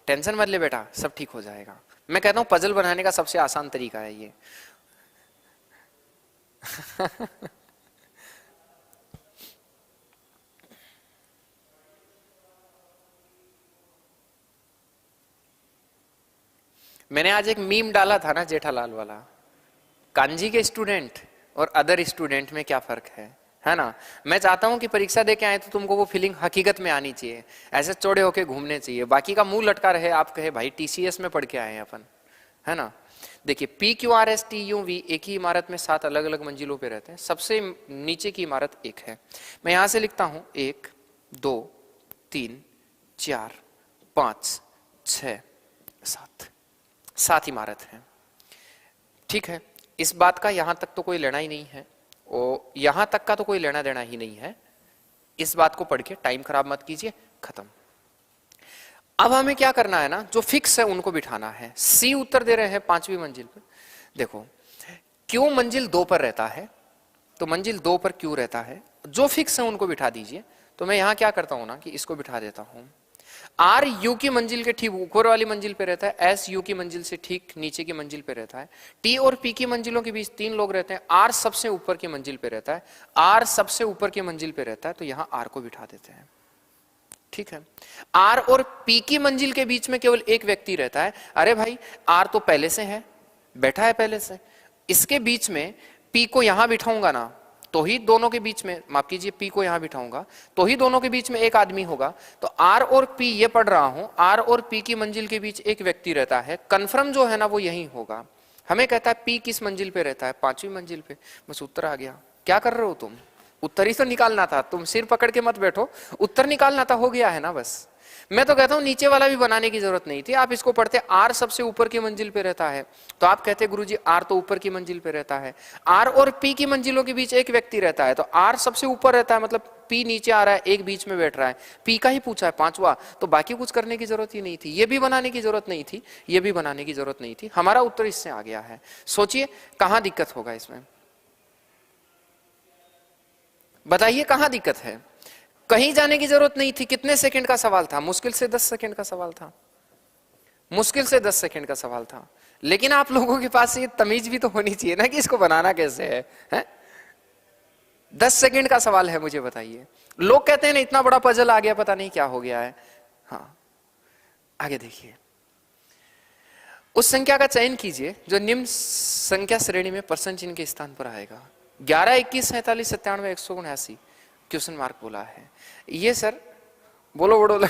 टेंशन मत ले बेटा, सब ठीक हो जाएगा। मैं कहता हूं पजल बनाने का सबसे आसान तरीका है ये। मैंने आज एक मीम डाला था ना, जेठालाल वाला, कांजी के स्टूडेंट और अदर स्टूडेंट में क्या फर्क है ना। मैं चाहता हूं कि परीक्षा दे के आए तो तुमको वो फीलिंग हकीकत में आनी चाहिए, ऐसे चौड़े होके घूमने चाहिए, बाकी का मुंह लटका रहे, आप कहे भाई टीसीएस में पढ़ के आए हैं अपन, है ना। देखिए PQRSTUV एक ही इमारत में 7 अलग अलग मंजिलों पे रहते हैं, सबसे नीचे की इमारत एक है। मैं यहां से लिखता हूं 1 2 3 4 5 6 7, 7 इमारत है, ठीक है। इस बात का यहां तक तो कोई लेना ही नहीं है, और यहां तक का तो कोई लेना देना ही नहीं है। इस बात को पढ़ के टाइम खराब मत कीजिए, खत्म। अब हमें क्या करना है ना, जो फिक्स है उनको बिठाना है। सी उत्तर दे रहे हैं 5वीं मंजिल पे। देखो क्यों मंजिल 2 पर रहता है, तो मंजिल 2 पर क्यों रहता है, जो फिक्स है उनको बिठा दीजिए। तो मैं यहां क्या करता हूं ना कि इसको बिठा देता हूं। आर यू की मंजिल के ठीक ऊपर वाली मंजिल पे रहता है, एस यू की मंजिल से ठीक नीचे की मंजिल पे रहता है, टी और पी की मंजिलों के बीच 3 लोग रहते हैं, आर सबसे ऊपर की मंजिल पे रहता है, आर सबसे ऊपर की मंजिल पे रहता है, तो यहां आर को बिठा देते हैं, ठीक है। आर और पी की मंजिल के बीच में केवल एक व्यक्ति रहता है। अरे भाई आर तो पहले से है, बैठा है पहले से, इसके बीच में पी को यहां बिठाऊंगा ना तो ही दोनों के बीच में, माफ कीजिए पी को यहां बिठाऊंगा तो ही दोनों के बीच में एक आदमी होगा। तो आर और पी ये पढ़ रहा हूं, आर और पी की मंजिल के बीच एक व्यक्ति रहता है, कन्फर्म जो है ना वो यही होगा। हमें कहता है पी किस मंजिल पे रहता है, 5वीं मंजिल पे, बस उत्तर आ गया। क्या कर रहे हो तुम, उत्तर ही तो निकालना था, तुम सिर पकड़ के मत बैठो, उत्तर निकालना था, हो गया है ना बस। मैं तो कहता हूं नीचे वाला भी बनाने की जरूरत नहीं थी, आप इसको पढ़ते आर सबसे ऊपर की मंजिल पे रहता है, तो आप कहते गुरुजी आर तो ऊपर की मंजिल पे रहता है, आर और पी की मंजिलों के बीच एक व्यक्ति रहता है, तो आर सबसे ऊपर रहता है मतलब पी नीचे आ रहा है, एक बीच में बैठ रहा है, पी का ही पूछा है 5वां, तो बाकी कुछ करने की जरूरत ही नहीं थी, ये भी बनाने की जरूरत नहीं थी, ये भी बनाने की जरूरत नहीं थी, हमारा उत्तर इससे आ गया है। सोचिए कहां दिक्कत होगा इसमें, बताइए कहां दिक्कत है। कहीं जाने की जरूरत नहीं थी, कितने सेकंड का सवाल था, मुश्किल से 10 सेकंड का सवाल था, मुश्किल से 10 सेकंड का सवाल था। लेकिन आप लोगों के पास ये तमीज भी तो होनी चाहिए ना कि इसको बनाना कैसे है? 10 सेकंड का सवाल है, मुझे बताइए। लोग कहते हैं ना इतना बड़ा पजल आ गया, पता नहीं क्या हो गया है। हाँ आगे देखिए, उस संख्या का चयन कीजिए जो निम्न संख्या श्रेणी में परसेंट चिन्ह के स्थान पर आएगा। 11 21 47 97 179 क्वेश्चन मार्क बोला है। ये सर बोलो बोलो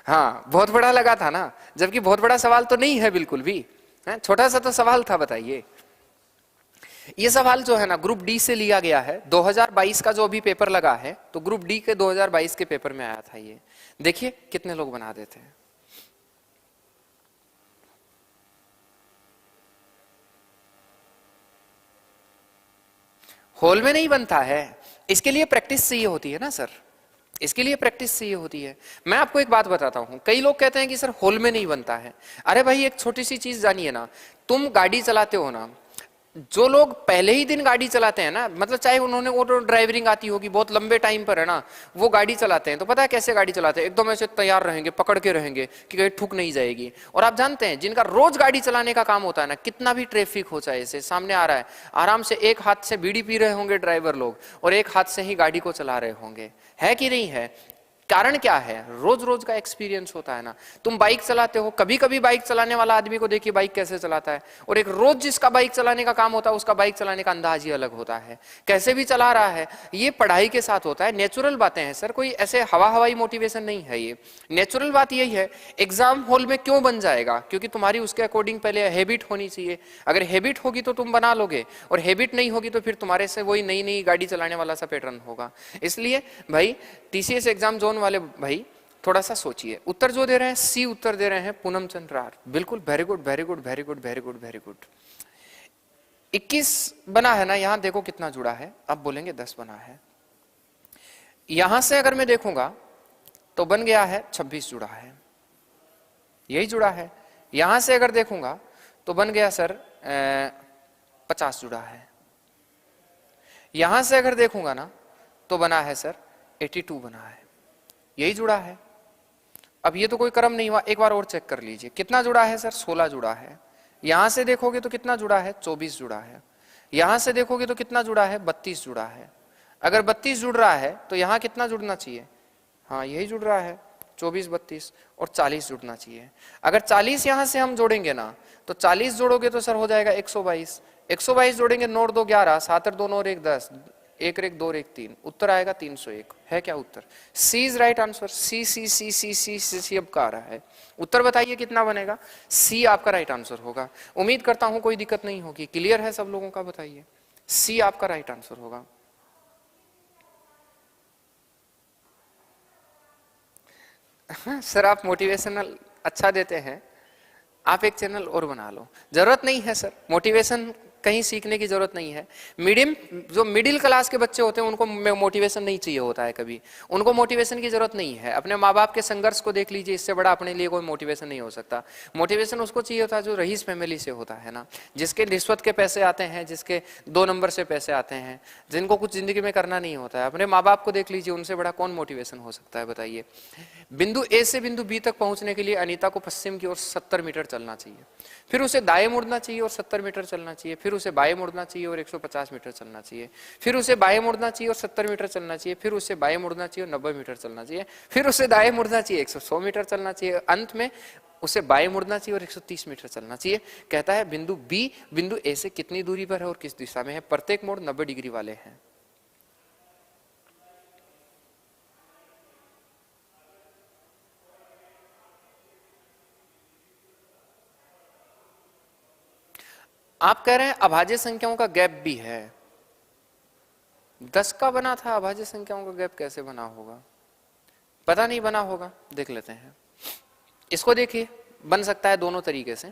हाँ बहुत बड़ा लगा था ना, जबकि बहुत बड़ा सवाल तो नहीं है बिल्कुल भी, छोटा सा तो सवाल था। बताइए ये सवाल जो है ना ग्रुप डी से लिया गया है, 2022 का जो अभी पेपर लगा है, तो ग्रुप डी के 2022 के पेपर में आया था ये। देखिए कितने लोग बना देते हैं। हॉल में नहीं बनता है, इसके लिए प्रैक्टिस चाहिए होती है ना सर, इसके लिए प्रैक्टिस चाहिए होती है। मैं आपको एक बात बताता हूं, कई लोग कहते हैं कि सर हॉल में नहीं बनता है। अरे भाई एक छोटी सी चीज जानिए ना, तुम गाड़ी चलाते हो ना, जो लोग पहले ही दिन गाड़ी चलाते हैं ना, मतलब चाहे उन्होंने ऑटो ड्राइवरिंग आती होगी, बहुत लंबे टाइम पर है ना वो गाड़ी चलाते हैं, तो पता है कैसे गाड़ी चलाते हैं, एकदम ऐसे तैयार रहेंगे, पकड़ के रहेंगे कि कहीं ठुक नहीं जाएगी। और आप जानते हैं जिनका रोज गाड़ी चलाने का काम होता है ना, कितना भी ट्रैफिक हो चाहे ऐसे सामने आ रहा है, आराम से एक हाथ से बीड़ी पी रहे होंगे ड्राइवर लोग और एक हाथ से ही गाड़ी को चला रहे होंगे, है कि नहीं है? कारण क्या है? रोज रोज का एक्सपीरियंस होता है ना। तुम बाइक चलाते हो, कभी कभी बाइक चलाने वाला आदमी को देखिए बाइक कैसे चलाता है, और एक रोज जिसका बाइक चलाने का काम होता है उसका बाइक चलाने का अंदाज ही अलग होता है, कैसे भी चला रहा है। ये पढ़ाई के साथ होता है, नेचुरल बातें हैं सर, कोई ऐसे हवा हवाई मोटिवेशन नहीं है, ये नेचुरल बात यही है। एग्जाम हॉल में क्यों बन जाएगा? क्योंकि तुम्हारी उसके अकॉर्डिंग पहले हैबिट होनी चाहिए। अगर हैबिट होगी तो तुम बना लोगे, और हैबिट नहीं होगी तो फिर तुम्हारे से वही नई नई गाड़ी चलाने वाला सा पैटर्न होगा। इसलिए भाई टीसीएस एग्जाम जोन वाले भाई थोड़ा सा सोचिए। उत्तर जो दे रहे हैं सी उत्तर दे रहे हैं पूनम चंद्र रार, बिल्कुल very good very good very good very good very good. 21 बना है ना, यहां देखो कितना जुड़ा है, अब बोलेंगे 10 बना है। यहां से अगर मैं देखूंगा तो बन गया है 26 जुड़ा है, यही जुड़ा है। यहां से अगर देखूंगा तो बन गया सर 50 जुड़ा है। यहां से अगर देखूंगा ना तो बना है सर 82 बना है, यही जुड़ा है। अब ये तो कोई क्रम नहीं हुआ, एक बार और चेक कर लीजिए कितना जुड़ा है सर, 16 जुड़ा है। यहां से देखोगे तो कितना जुड़ा है, 24 जुड़ा है। यहां से देखोगे तो कितना जुड़ा है, 32 जुड़ा है। अगर 32 जुड़ रहा है तो यहां कितना जुड़ना चाहिए? हाँ यही जुड़ रहा है, 24 32 और 40 जुड़ना चाहिए। अगर 40 यहां से हम जोड़ेंगे ना तो 40 जोड़ोगे तो सर हो जाएगा 122, 122 जोड़ेंगे, 9 और 2 11, 7 और 2 9 और 1 10, 1 और 1 2 और 1 3, उत्तर आएगा 301। है क्या उत्तर? सी इज राइट आंसर। सी सी सी सी सी सी सी अब का आ रहा है उत्तर, बताइए कितना बनेगा? सी आपका राइट आंसर होगा। उम्मीद करता हूं कोई दिक्कत नहीं होगी, क्लियर है सब लोगों का? बताइए, सी आपका राइट आंसर होगा। सर आप मोटिवेशनल अच्छा देते हैं, आप एक चैनल और बना लो। जरूरत नहीं है सर, मोटिवेशन कहीं सीखने की जरूरत नहीं है। जो मिडिल क्लास के बच्चे होते हैं उनको मोटिवेशन नहीं चाहिए होता है कभी, उनको मोटिवेशन की जरूरत नहीं है। अपने माँ बाप के संघर्ष को देख लीजिए, इससे बड़ा अपने लिए कोई मोटिवेशन नहीं हो सकता। मोटिवेशन उसको चाहिए होता है जो रईस फैमिली से होता है ना, जिसके रिश्वत के पैसे आते हैं, जिसके 2 नंबर से पैसे आते हैं, जिनको कुछ जिंदगी में करना नहीं होता है। अपने माँ बाप को देख लीजिए, उनसे बड़ा कौन मोटिवेशन हो सकता है बताइए। बिंदु ए से बिंदु बी तक पहुंचने के लिए अनीता को पश्चिम की ओर 70 मीटर चलना चाहिए, फिर उसे दाएं मुड़ना चाहिए और 70 मीटर चलना चाहिए, फिर उसे बाएं मुड़ना चाहिए और 150 मीटर चलना चाहिए, फिर उसे बाएं मुड़ना चाहिए और 70 मीटर चलना चाहिए, फिर उसे बाएं मुड़ना चाहिए और 90 मीटर चलना चाहिए, फिर उसे दाएं मुड़ना चाहिए 100 मीटर चलना चाहिए, अंत में उसे बाएं मुड़ना चाहिए और 130 मीटर चलना चाहिए। कहता है बिंदु बी बिंदु ए से कितनी दूरी पर है और किस दिशा में है? प्रत्येक मोड़ 90 डिग्री वाले हैं। आप कह रहे हैं अभाज्य संख्याओं का गैप भी है। 10 का बना था, अभाज्य संख्याओं का गैप कैसे बना होगा? पता नहीं, बना होगा, देख लेते हैं। इसको देखिए, बन सकता है दोनों तरीके से।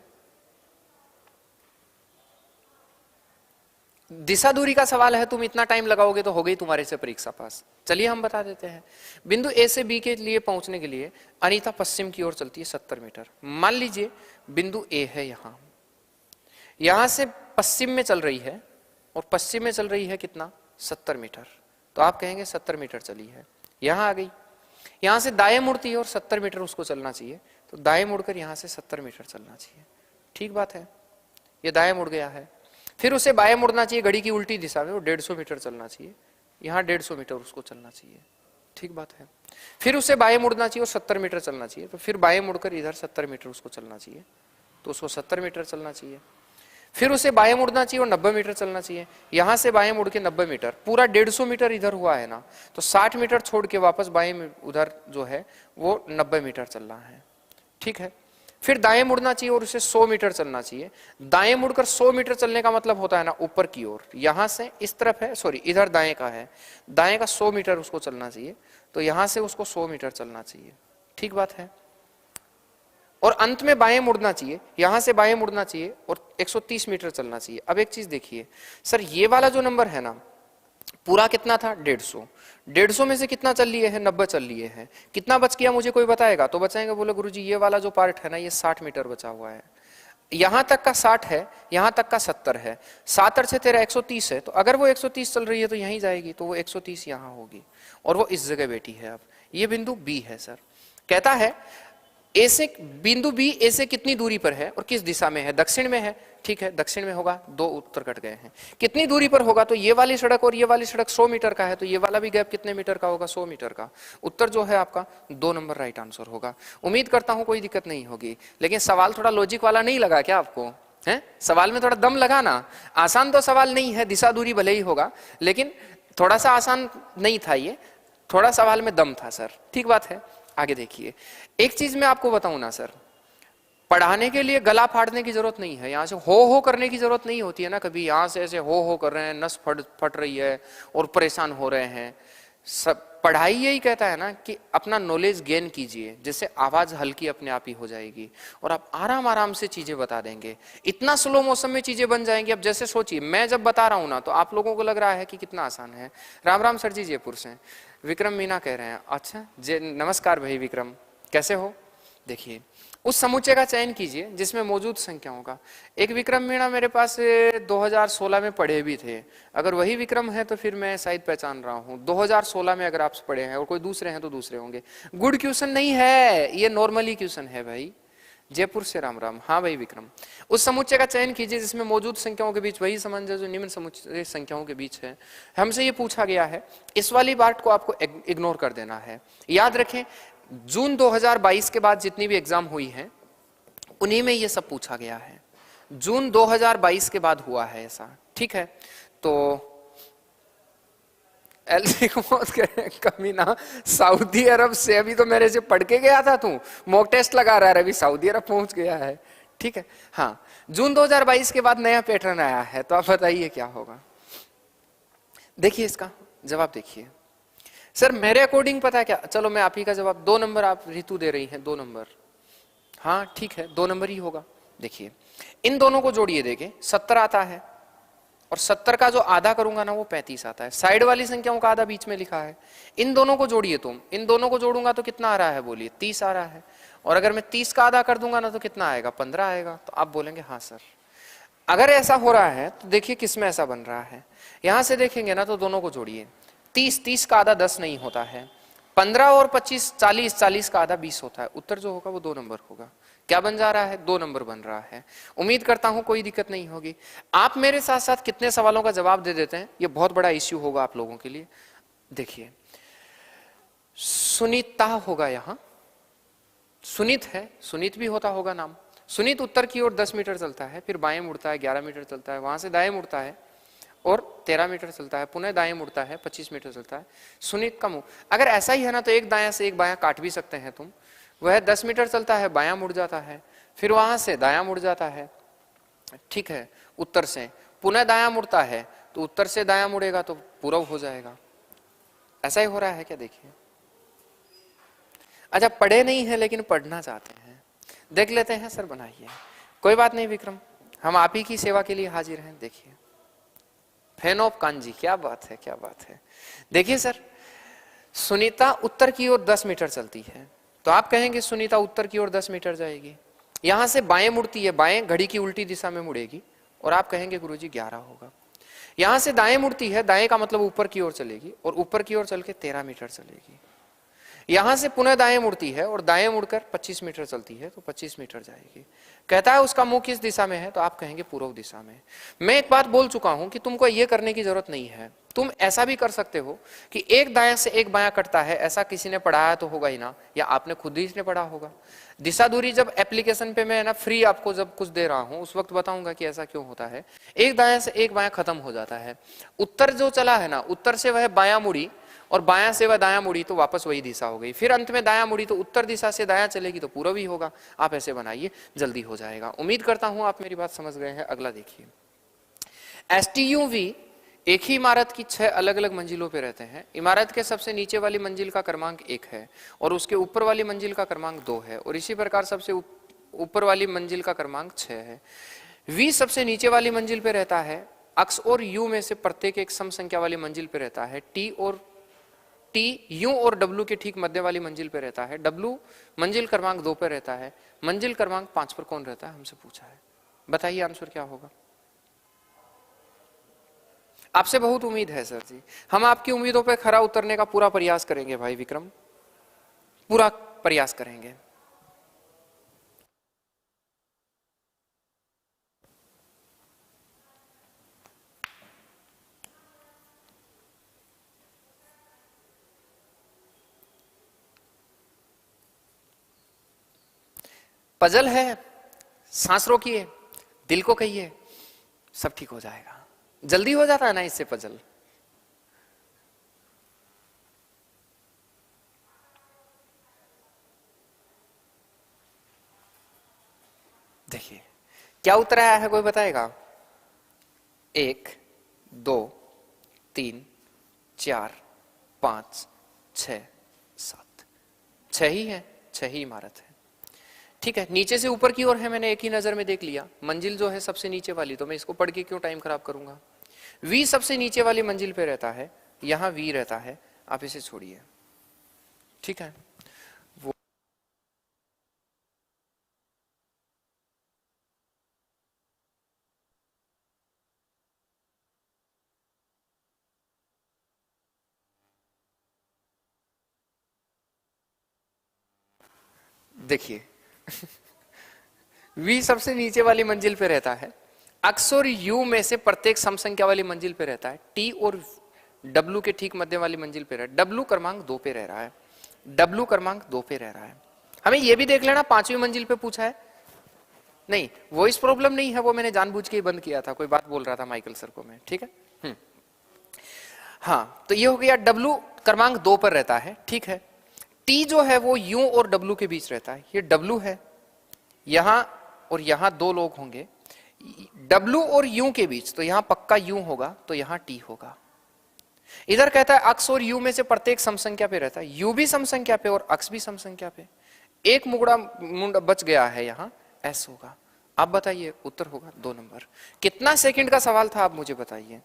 दिशा दूरी का सवाल है, तुम इतना टाइम लगाओगे तो हो गई तुम्हारे से परीक्षा पास। चलिए हम बता देते हैं। बिंदु ए से बी के लिए पहुंचने के लिए अनीता पश्चिम की ओर चलती है 70 मीटर। मान लीजिए बिंदु ए है यहां से पश्चिम में चल रही है और पश्चिम में चल रही है कितना? 70 मीटर। तो आप कहेंगे 70 मीटर चली है, यहां आ गई, यहां से दाएं मुड़ती है और 70 मीटर उसको चलना चाहिए, तो दाएं मुड़कर यहां से 70 मीटर चलना चाहिए। ठीक बात है, ये दाएं मुड़ गया है। फिर उसे बाएं मुड़ना चाहिए घड़ी की उल्टी दिशा में, वो 150 मीटर चलना चाहिए, यहाँ 150 मीटर उसको चलना चाहिए। ठीक बात है। फिर उसे बाएं मुड़ना चाहिए और 70 मीटर चलना चाहिए, तो फिर बाएं मुड़कर इधर 70 मीटर उसको चलना चाहिए, तो उसको 70 मीटर चलना चाहिए। फिर उसे बाएं मुड़ना चाहिए और 90 मीटर चलना चाहिए, यहां से बाएं मुड़ के 90 मीटर, पूरा 150 मीटर इधर हुआ है ना, तो 60 मीटर छोड़ के वापस बाएं उधर जो है वो 90 मीटर चल रहा है। ठीक है। फिर दाएं मुड़ना चाहिए और उसे 100 मीटर चलना चाहिए। दाएं मुड़कर 100 मीटर चलने का मतलब होता है ना ऊपर की ओर, यहां से इस तरफ है, सॉरी इधर दाएं का है, दाएं का 100 मीटर उसको चलना चाहिए, तो यहां से उसको 100 मीटर चलना चाहिए। ठीक बात है। और अंत में बाएं मुड़ना चाहिए, यहां से बाएं मुड़ना चाहिए और 130 मीटर चलना चाहिए। अब एक चीज देखिए सर, ये वाला जो नंबर है ना पूरा कितना था? 150। 150 में से कितना चल लिए हैं? 90 चल लिए हैं। कितना बच गया मुझे कोई बताएगा? तो बचाएंगे, बोले गुरुजी ये वाला जो पार्ट है ना ये 60 मीटर बचा हुआ है, यहां तक का 60 है, यहां तक का 70 है, 7 और 6 तेरा 130 है, तो अगर वो 130 चल रही है तो यहीं जाएगी, तो वो 130 यहां होगी और वो इस जगह बैठी है। अब ये बिंदु बी है सर। कहता है ए से बिंदु बी ए से कितनी दूरी पर है और किस दिशा में है? दक्षिण में है। ठीक है, दक्षिण में होगा, 2 उत्तर कट गए हैं। कितनी दूरी पर होगा? तो ये वाली सड़क और ये वाली सड़क 100 मीटर का है, तो ये वाला भी गैप कितने मीटर का होगा? 100 मीटर का। उत्तर जो है आपका 2 नंबर राइट आंसर होगा। उम्मीद करता हूं कोई दिक्कत नहीं होगी, लेकिन सवाल थोड़ा लॉजिक वाला नहीं लगा क्या आपको? है सवाल में थोड़ा दम लगाना। आसान तो सवाल नहीं है, दिशा दूरी भले ही होगा, लेकिन थोड़ा सा आसान नहीं था ये, थोड़ा सवाल में दम था सर। ठीक बात है। आगे देखिए, एक चीज मैं आपको बताऊं ना सर, पढ़ाने के लिए गला फाड़ने की जरूरत नहीं है, यहां से हो करने की जरूरत नहीं होती है ना। कभी यहां से ऐसे हो कर रहे हैं, नस फट रही है और परेशान हो रहे हैं। सब पढ़ाई यही कहता है ना कि अपना नॉलेज गेन कीजिए, जिससे आवाज हल्की अपने आप ही हो जाएगी और आप आराम आराम से चीजें बता देंगे। इतना स्लो मोशन में चीजें बन जाएंगी। अब जैसे सोचिए, मैं जब बता रहा हूं ना तो आप लोगों को लग रहा है कि कितना आसान है। राम राम सर जी, जयपुर से विक्रम मीना कह रहे हैं। अच्छा नमस्कार भाई विक्रम, कैसे हो? देखिए उस समुच्चय का चयन कीजिए जिसमें मौजूद संख्याओं का। एक विक्रम मीणा मेरे पास 2016 में पढ़े भी थे, अगर वही विक्रम है तो फिर मैं शायद पहचान रहा हूँ। 2016 में अगर आप पढ़े हैं और कोई दूसरे हैं तो दूसरे होंगे। गुड क्वेश्चन नहीं है ये, नॉर्मली क्वेश्चन है भाई। जयपुर से राम राम। हाँ भाई विक्रम, उस समुच्चय का चयन कीजिए जिसमें मौजूद संख्याओं के बीच वही संबंध है जो निम्न समुच्चय संख्याओं के बीच है। हमसे ये पूछा गया है, इस वाली बात को आपको इग्नोर कर देना है। याद रखें, जून 2022 के बाद जितनी भी एग्जाम हुई है उन्हीं में ये सब पूछा गया है। जून 2022 के बाद हुआ है ऐसा, ठीक है। तो एलसी को मौत करे कमीना, सऊदी अरब से अभी तो मेरे से पढ़ के गया था, तू मॉक टेस्ट लगा रहा है, अभी सऊदी अरब पहुंच गया है, ठीक है। हाँ, जून 2022 के बाद नया पैटर्न आया है, तो आप बताइए क्या होगा। देखिए इसका जवाब देखिए। सर मेरे अकॉर्डिंग पता है क्या, चलो मैं आप ही का जवाब, 2 नंबर आप रितु दे रही हैं, 2 नंबर, हाँ ठीक है 2 नंबर ही होगा। देखिए इन दोनों को जोड़िए, देखें 70 आता है, और 70 का जो आधा करूंगा ना वो 35 आता है। साइड वाली संख्याओं का आधा बीच में लिखा है। इन दोनों को जोड़िए तुम, इन दोनों को जोड़ूंगा तो कितना आ रहा है बोलिए, 30 आ रहा है। और अगर मैं 30 का आधा कर दूंगा ना तो कितना आएगा, 15 आएगा। तो आप बोलेंगे हाँ सर। अगर ऐसा हो रहा है तो देखिए किसमें ऐसा बन रहा है, यहां से देखेंगे ना तो दोनों को जोड़िए। 30 का आधा 10 नहीं होता है, 15 और 25 40, 40 का आधा 20 होता है। उत्तर जो होगा वो 2 नंबर होगा। क्या बन जा रहा है, 2 नंबर बन रहा है। उम्मीद करता हूं कोई दिक्कत नहीं होगी। आप मेरे साथ साथ कितने सवालों का जवाब दे देते हैं, ये बहुत बड़ा इश्यू होगा आप लोगों के लिए। देखिए सुनीता होगा, यहां सुनीत है, सुनीत भी होता होगा नाम। सुनीत उत्तर की ओर 10 मीटर चलता है, फिर बाएं मुड़ता है 11 मीटर चलता है, वहां से दाएं मुड़ता है और 13 मीटर चलता है, पुनः दाएं मुड़ता है 25 मीटर चलता है। सुनीत का मुंह अगर ऐसा ही है ना तो एक दाया से एक बायां काट भी सकते हैं तुम। वह 10 मीटर चलता है, बायां मुड़ जाता है, फिर वहां से दायां मुड़ जाता है, ठीक है, उत्तर से पुनः दायां मुड़ता है, तो उत्तर से दायां मुड़ेगा तो पूर्व हो जाएगा। ऐसा ही हो रहा है क्या, देखिए। अच्छा पढ़े नहीं है लेकिन पढ़ना चाहते हैं, देख लेते हैं सर, बनाइए। कोई बात नहीं विक्रम, हम आप ही की सेवा के लिए हाजिर हैं। देखिए फैन ऑफ कांजी, क्या बात है, क्या बात है। देखिए सर, सुनीता उत्तर की ओर 10 मीटर चलती है, तो आप कहेंगे सुनीता उत्तर की ओर 10 मीटर जाएगी। यहां से बाएं मुड़ती है, बाएं घड़ी की उल्टी दिशा में मुड़ेगी, और आप कहेंगे गुरुजी 11 होगा। यहां से दाएं मुड़ती है, दाएं का मतलब ऊपर की ओर चलेगी, और ऊपर की ओर चल के 13 मीटर चलेगी। यहां से पुनः दाएं मुड़ती है और दाएं मुड़कर 25 मीटर चलती है, तो 25 मीटर जाएगी। कहता है उसका मुंह किस दिशा में है, तो आप कहेंगे पूर्व दिशा में। मैं एक बात बोल चुका हूं कि तुमको ये करने की जरूरत नहीं है। तुम ऐसा भी कर सकते हो कि एक दाएं से एक बायां कटता है, ऐसा किसी ने पढ़ाया तो होगा ही ना, या आपने खुद ही इसने पढ़ा होगा। दिशा दूरी जब एप्लीकेशन पे मैं ना फ्री आपको जब कुछ दे रहा हूं उस वक्त बताऊंगा कि ऐसा क्यों होता है। एक दाएं से एक बायां खत्म हो जाता है, उत्तर जो चला है ना, उत्तर से वह बायां मुड़ी और बायां से वह दायां मुड़ी तो वापस वही दिशा हो गई, फिर अंत में दायां मुड़ी तो उत्तर दिशा से दायां चलेगी तो पूर्व ही होगा। आप ऐसे बनाइए, जल्दी हो जाएगा। उम्मीद करता हूं आप मेरी बात समझ गए हैं। अगला देखिए, एसटीयूवी एक ही इमारत की 6 अलग अलग मंजिलों पे रहते हैं। इमारत के सबसे नीचे वाली मंजिल का क्रमांक 1 है और उसके ऊपर वाली मंजिल का क्रमांक 2 है, और इसी प्रकार सबसे ऊपर वाली मंजिल का क्रमांक 6 है। वी सबसे नीचे वाली मंजिल पे रहता है, अक्स और यू में से प्रत्येक एक सम संख्या वाली मंजिल पे रहता है। टी यू और डब्ल्यू के ठीक मध्य वाली मंजिल पे रहता है। डब्ल्यू मंजिल क्रमांक 2 पे रहता है। मंजिल क्रमांक 5 पर कौन रहता है, हमसे पूछा है। बताइए आंसर क्या होगा। आपसे बहुत उम्मीद है सर जी, हम आपकी उम्मीदों पे खरा उतरने का पूरा प्रयास करेंगे भाई विक्रम, पूरा प्रयास करेंगे। पजल है, सांस रोकिए, दिल को कहिए, सब ठीक हो जाएगा। जल्दी हो जाता है ना इससे पजल। देखिए क्या उत्तर आया है, कोई बताएगा। 1 2 3 4 5 6 7, 6 ही है, 6 ही इमारत है। ठीक है, नीचे से ऊपर की ओर है, मैंने एक ही नजर में देख लिया। मंजिल जो है सबसे नीचे वाली, तो मैं इसको पढ़ के क्यों टाइम खराब करूंगा। वी सबसे नीचे वाली मंजिल पे रहता है, यहां वी रहता है, आप इसे छोड़िए। ठीक है, वो देखिए वी सबसे नीचे वाली मंजिल पे रहता है, अक्स और यू में से प्रत्येक सम संख्या वाली मंजिल पे रहता है। टी और डब्ल्यू के ठीक मध्य वाली मंजिल पे रहता है। डब्ल्यू क्रमांक 2 पे रह रहा है, डब्ल्यू क्रमांक 2 पे रह रहा है। हमें यह भी देख लेना 5वीं मंजिल पे पूछा है, नहीं, वॉइस प्रॉब्लम नहीं है, वो मैंने जानबूझ के ही बंद किया था, कोई बात बोल रहा था माइकल सर को मैं, ठीक है। हाँ, तो ये हो गया, W क्रमांक 2 पर रहता है, ठीक है। T जो है वो U और W के बीच रहता है, ये W है, यहां और यहां 2 लोग होंगे, W और U के बीच, तो यहां पक्का U होगा, तो यहां T होगा। इधर कहता है अक्ष और U में से प्रत्येक समसंख्या पे रहता है, U भी समसंख्या पे और अक्ष भी समसंख्या पे, एक मुगड़ा मुंड बच गया है, यहां S होगा। आप बताइए, उत्तर होगा 2 नंबर। कितना सेकंड का सवाल था, आप मुझे बताइए,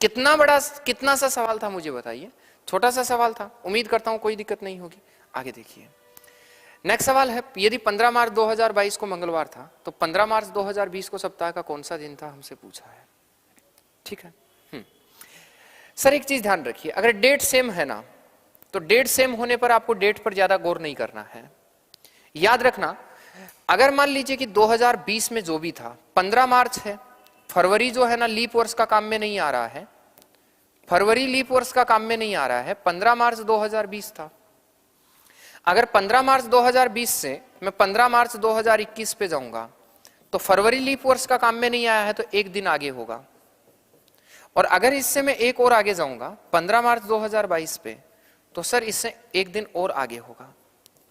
कितना बड़ा, कितना सा सवाल था मुझे बताइए, छोटा सा सवाल था, उम्मीद करता हूं कोई दिक्कत नहीं होगी। आगे देखिए, नेक्स्ट सवाल है, यदि 15 मार्च 2022 को मंगलवार था, तो 15 मार्च 2020 को सप्ताह का कौन सा दिन था, हमसे पूछा है, ठीक है। सर एक चीज ध्यान रखिए, अगर डेट सेम है ना, तो डेट सेम होने पर आपको डेट पर ज्यादा गौर नहीं करना है। याद रखना, अगर मान लीजिए कि 2020 में जो भी था, 15 मार्च है, फरवरी जो है ना लीप वर्ष का काम में नहीं आ रहा है, फरवरी लीप वर्ष का काम में नहीं आ रहा है, 15 मार्च 2020 था। अगर 15 मार्च 2020 से मैं 15 मार्च 2021 पे जाऊंगा, तो फरवरी लीप वर्ष का काम में नहीं आया है, तो एक दिन आगे होगा। और अगर इससे मैं एक और आगे जाऊंगा 15 मार्च 2022 पे, तो सर इससे एक दिन और आगे होगा,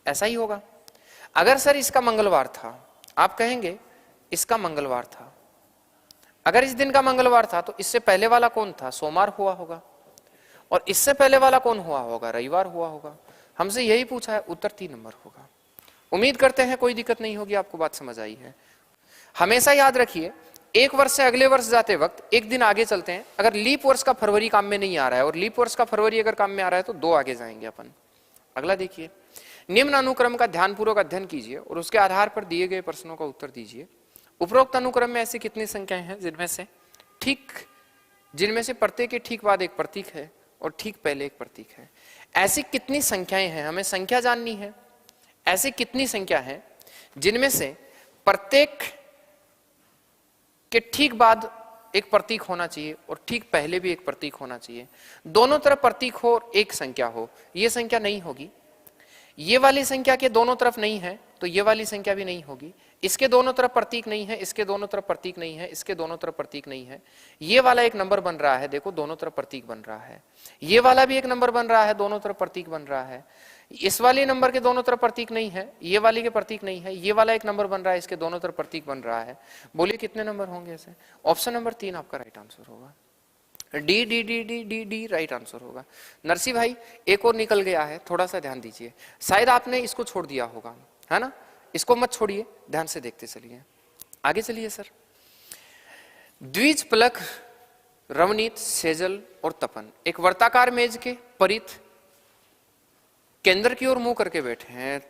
ऐसा ही होगा। अगर सर इसका मंगलवार था, आप कहेंगे इसका मंगलवार था, अगर इस दिन का मंगलवार था तो इससे पहले वाला कौन था, सोमवार हुआ होगा, और इससे पहले वाला कौन हुआ होगा, रविवार हुआ होगा। हमसे यही पूछा है, उत्तर 3 नंबर होगा। उम्मीद करते हैं कोई दिक्कत नहीं होगी, आपको बात समझ आई है। हमेशा याद रखिए, एक वर्ष से अगले वर्ष जाते वक्त एक दिन आगे चलते हैं। अगर लीप वर्ष का फरवरी काम में नहीं आ रहा है और लीप वर्ष का फरवरी अगर काम में आ रहा है, तो 2 आगे जाएंगे अपन। अगला देखिए, निम्न अनुक्रम का ध्यानपूर्वक अध्ययन कीजिए और उसके आधार पर दिए गए प्रश्नों का उत्तर दीजिए। उपरोक्त अनुक्रम में ऐसी कितनी संख्याएं हैं जिनमें से प्रत्येक के ठीक बाद एक प्रतीक है और ठीक पहले एक प्रतीक है। ऐसी कितनी संख्याएं हैं, हमें संख्या जाननी है। ऐसी कितनी संख्या है जिनमें से प्रत्येक के ठीक बाद एक प्रतीक होना चाहिए और ठीक पहले भी एक प्रतीक होना चाहिए। दोनों तरफ प्रतीक हो और एक संख्या हो, यह संख्या नहीं होगी। ये वाली संख्या के दोनों तरफ नहीं है, तो ये वाली संख्या भी नहीं होगी। इसके दोनों तरफ प्रतीक नहीं है, इसके दोनों तरफ प्रतीक नहीं है, इसके दोनों तरफ प्रतीक नहीं है। ये वाला एक नंबर बन रहा है, देखो दोनों तरफ प्रतीक बन रहा है। ये वाला भी एक नंबर बन रहा है, दोनों तरफ प्रतीक बन रहा है। इस वाले नंबर के दोनों तरफ प्रतीक नहीं है, ये वाले के प्रतीक नहीं है। ये वाला एक नंबर बन रहा है, इसके दोनों तरफ प्रतीक बन रहा है। बोलिए कितने नंबर होंगे ऐसे? ऑप्शन नंबर 3 आपका राइट आंसर होगा। D D D D D D right answer होगा। नरसी भाई एक और निकल गया है, थोड़ा सा ध्यान दीजिए। शायद आपने इसको छोड़ दिया होगा, है ना? इसको मत छोड़िए, ध्यान से देखते चलिए। आगे चलिए सर। द्विज, पलक, रवनीत, सेजल और तपन एक वर्ताकार मेज के परित केंद्र की ओर मुंह करके बैठे हैं।